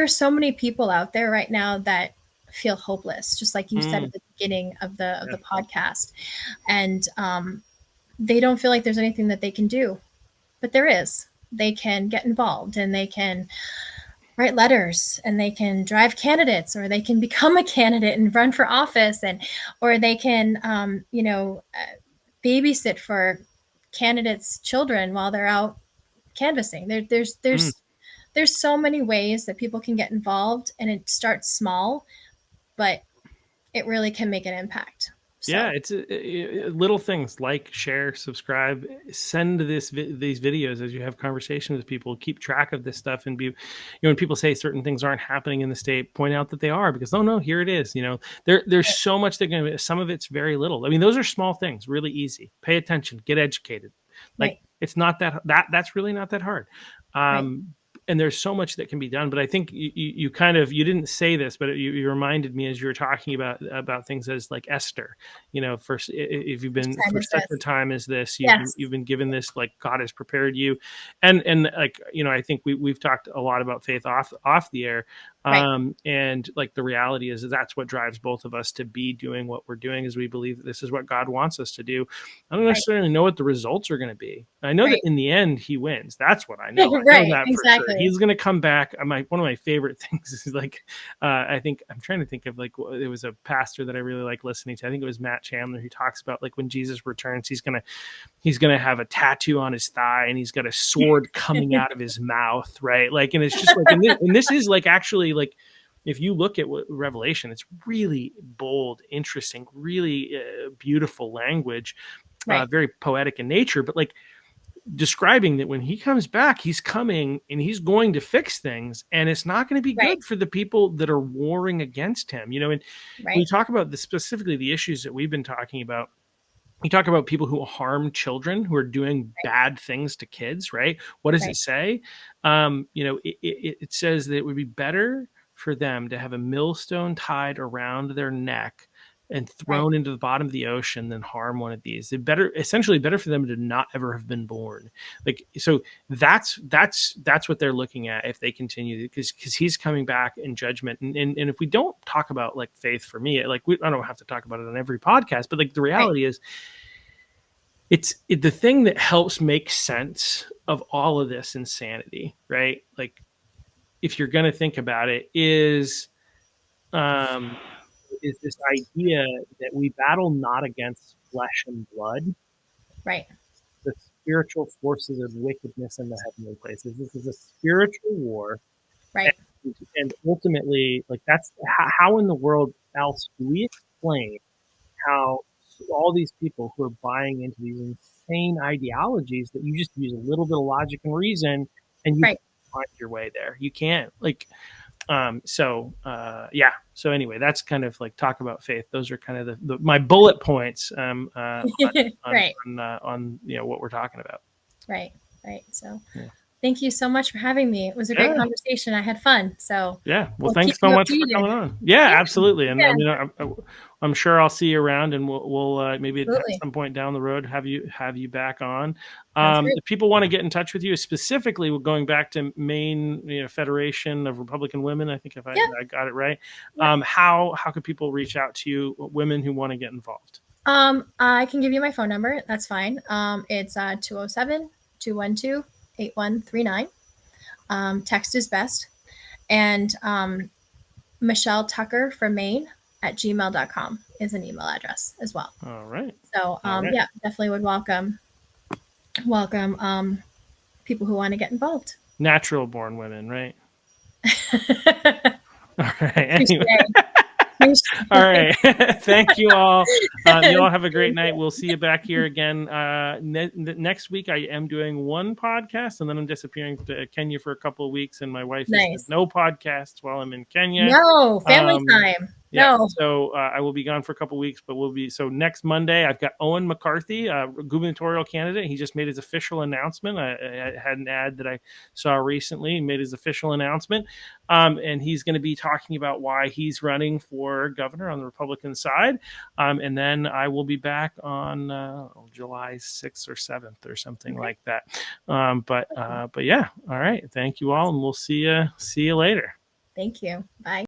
are so many people out there right now that feel hopeless, just like you said at the beginning of the podcast. And they don't feel like there's anything that they can do, but there is. They can get involved and they can write letters and they can drive candidates, or they can become a candidate and run for office, or they can, babysit for candidates' children while they're out canvassing. There's so many ways that people can get involved, and it starts small, but it really can make an impact. So.
Yeah, it's little things like share, subscribe, send these videos as you have conversations with people, keep track of this stuff, and be, when people say certain things aren't happening in the state, point out that they are, because, oh no, here it is. There's so much that can, some of it's very little. I mean, those are small things, really easy. Pay attention, get educated. Like it's not that's really not that hard. And there's so much that can be done. But I think you you didn't say this, but you reminded me as you were talking about things as like Esther, first, if you've been for such a time as this, you've been given this, like God has prepared you. And like, I think we've talked a lot about faith off the air. And like the reality is that's what drives both of us to be doing what we're doing, is we believe that this is what God wants us to do. I don't necessarily know what the results are going to be. I know that in the end he wins. That's what I know. I know that exactly. For sure. He's going to come back. One of my favorite things is like, I think I'm trying to think of, like, it was a pastor that I really like listening to. I think it was Matt Chandler, who talks about, like, when Jesus returns, he's going to have a tattoo on his thigh and he's got a sword coming out of his mouth. Right. Like, and it's just like, and this is like, actually, like, if you look at Revelation, it's really bold, interesting, really beautiful language.
Right.
very poetic in nature, but like describing that when he comes back, he's coming and he's going to fix things, and it's not going to be
Right.
good for the people that are warring against him. And when we
Right.
talk about specifically the issues that we've been talking about, you talk about people who harm children, who are doing bad things to kids, right? What does it
Right.
say? It says that it would be better for them to have a millstone tied around their neck and
Right.
thrown into the bottom of the ocean than harm one of these. Essentially better for them to not ever have been born. Like, so that's what they're looking at if they continue, because he's coming back in judgment. And if we don't talk about like faith, for me, like I don't have to talk about it on every podcast, but like the
Right.
reality is, it's the thing that helps make sense of all of this insanity, right? Like, if you're going to think about it, is this idea that we battle not against flesh and blood,
Right.
the spiritual forces of wickedness in the heavenly places. This is a spiritual war,
Right.
and ultimately, like, that's how in the world else do we explain how all these people who are buying into these insane ideologies that you just use a little bit of logic and reason and you
Right.
find your way there. You can't, like, yeah. So anyway, that's kind of like talk about faith. Those are kind of my bullet points
Right.
on what we're talking about.
Right. Right. So
Yeah.
thank you so much for having me. It was a great
Yeah.
conversation. I had fun. So
Yeah. Well,
we'll
thanks
keep
so
you
much for
updated.
coming on. Yeah,
Yeah.
absolutely. And
Yeah.
I mean, I'm sure I'll see you around, and we'll maybe at
Absolutely.
some point down the road have you back on.
Sounds great.
If people want to get in touch with you, specifically going back to Maine, Federation of Republican Women, I think if I got it right.
Yeah.
How could people reach out to you, women who want to get involved?
I can give you my phone number. That's fine. It's 207-212-8139. Text is best. And Michelle Tucker from Maine at gmail.com is an email address as well.
All right.
So
right.
yeah, definitely would welcome people who want to get involved.
Natural born women, right?
All
All right. Anyway. All right. Thank you all. You all have a great night. We'll see you back here again next week. I am doing one podcast, and then I'm disappearing to Kenya for a couple of weeks. And my wife is no podcasts while I'm in Kenya.
No family time.
Yeah,
no.
So I will be gone for a couple of weeks, but so next Monday I've got Owen McCarthy, gubernatorial candidate. He just made his official announcement. I had an ad that I saw recently. He made his official announcement, and he's going to be talking about why he's running for governor on the Republican side. And then I will be back on July 6th or 7th or something like that. But yeah, all right. Thank you all, and we'll see you later.
Thank you. Bye.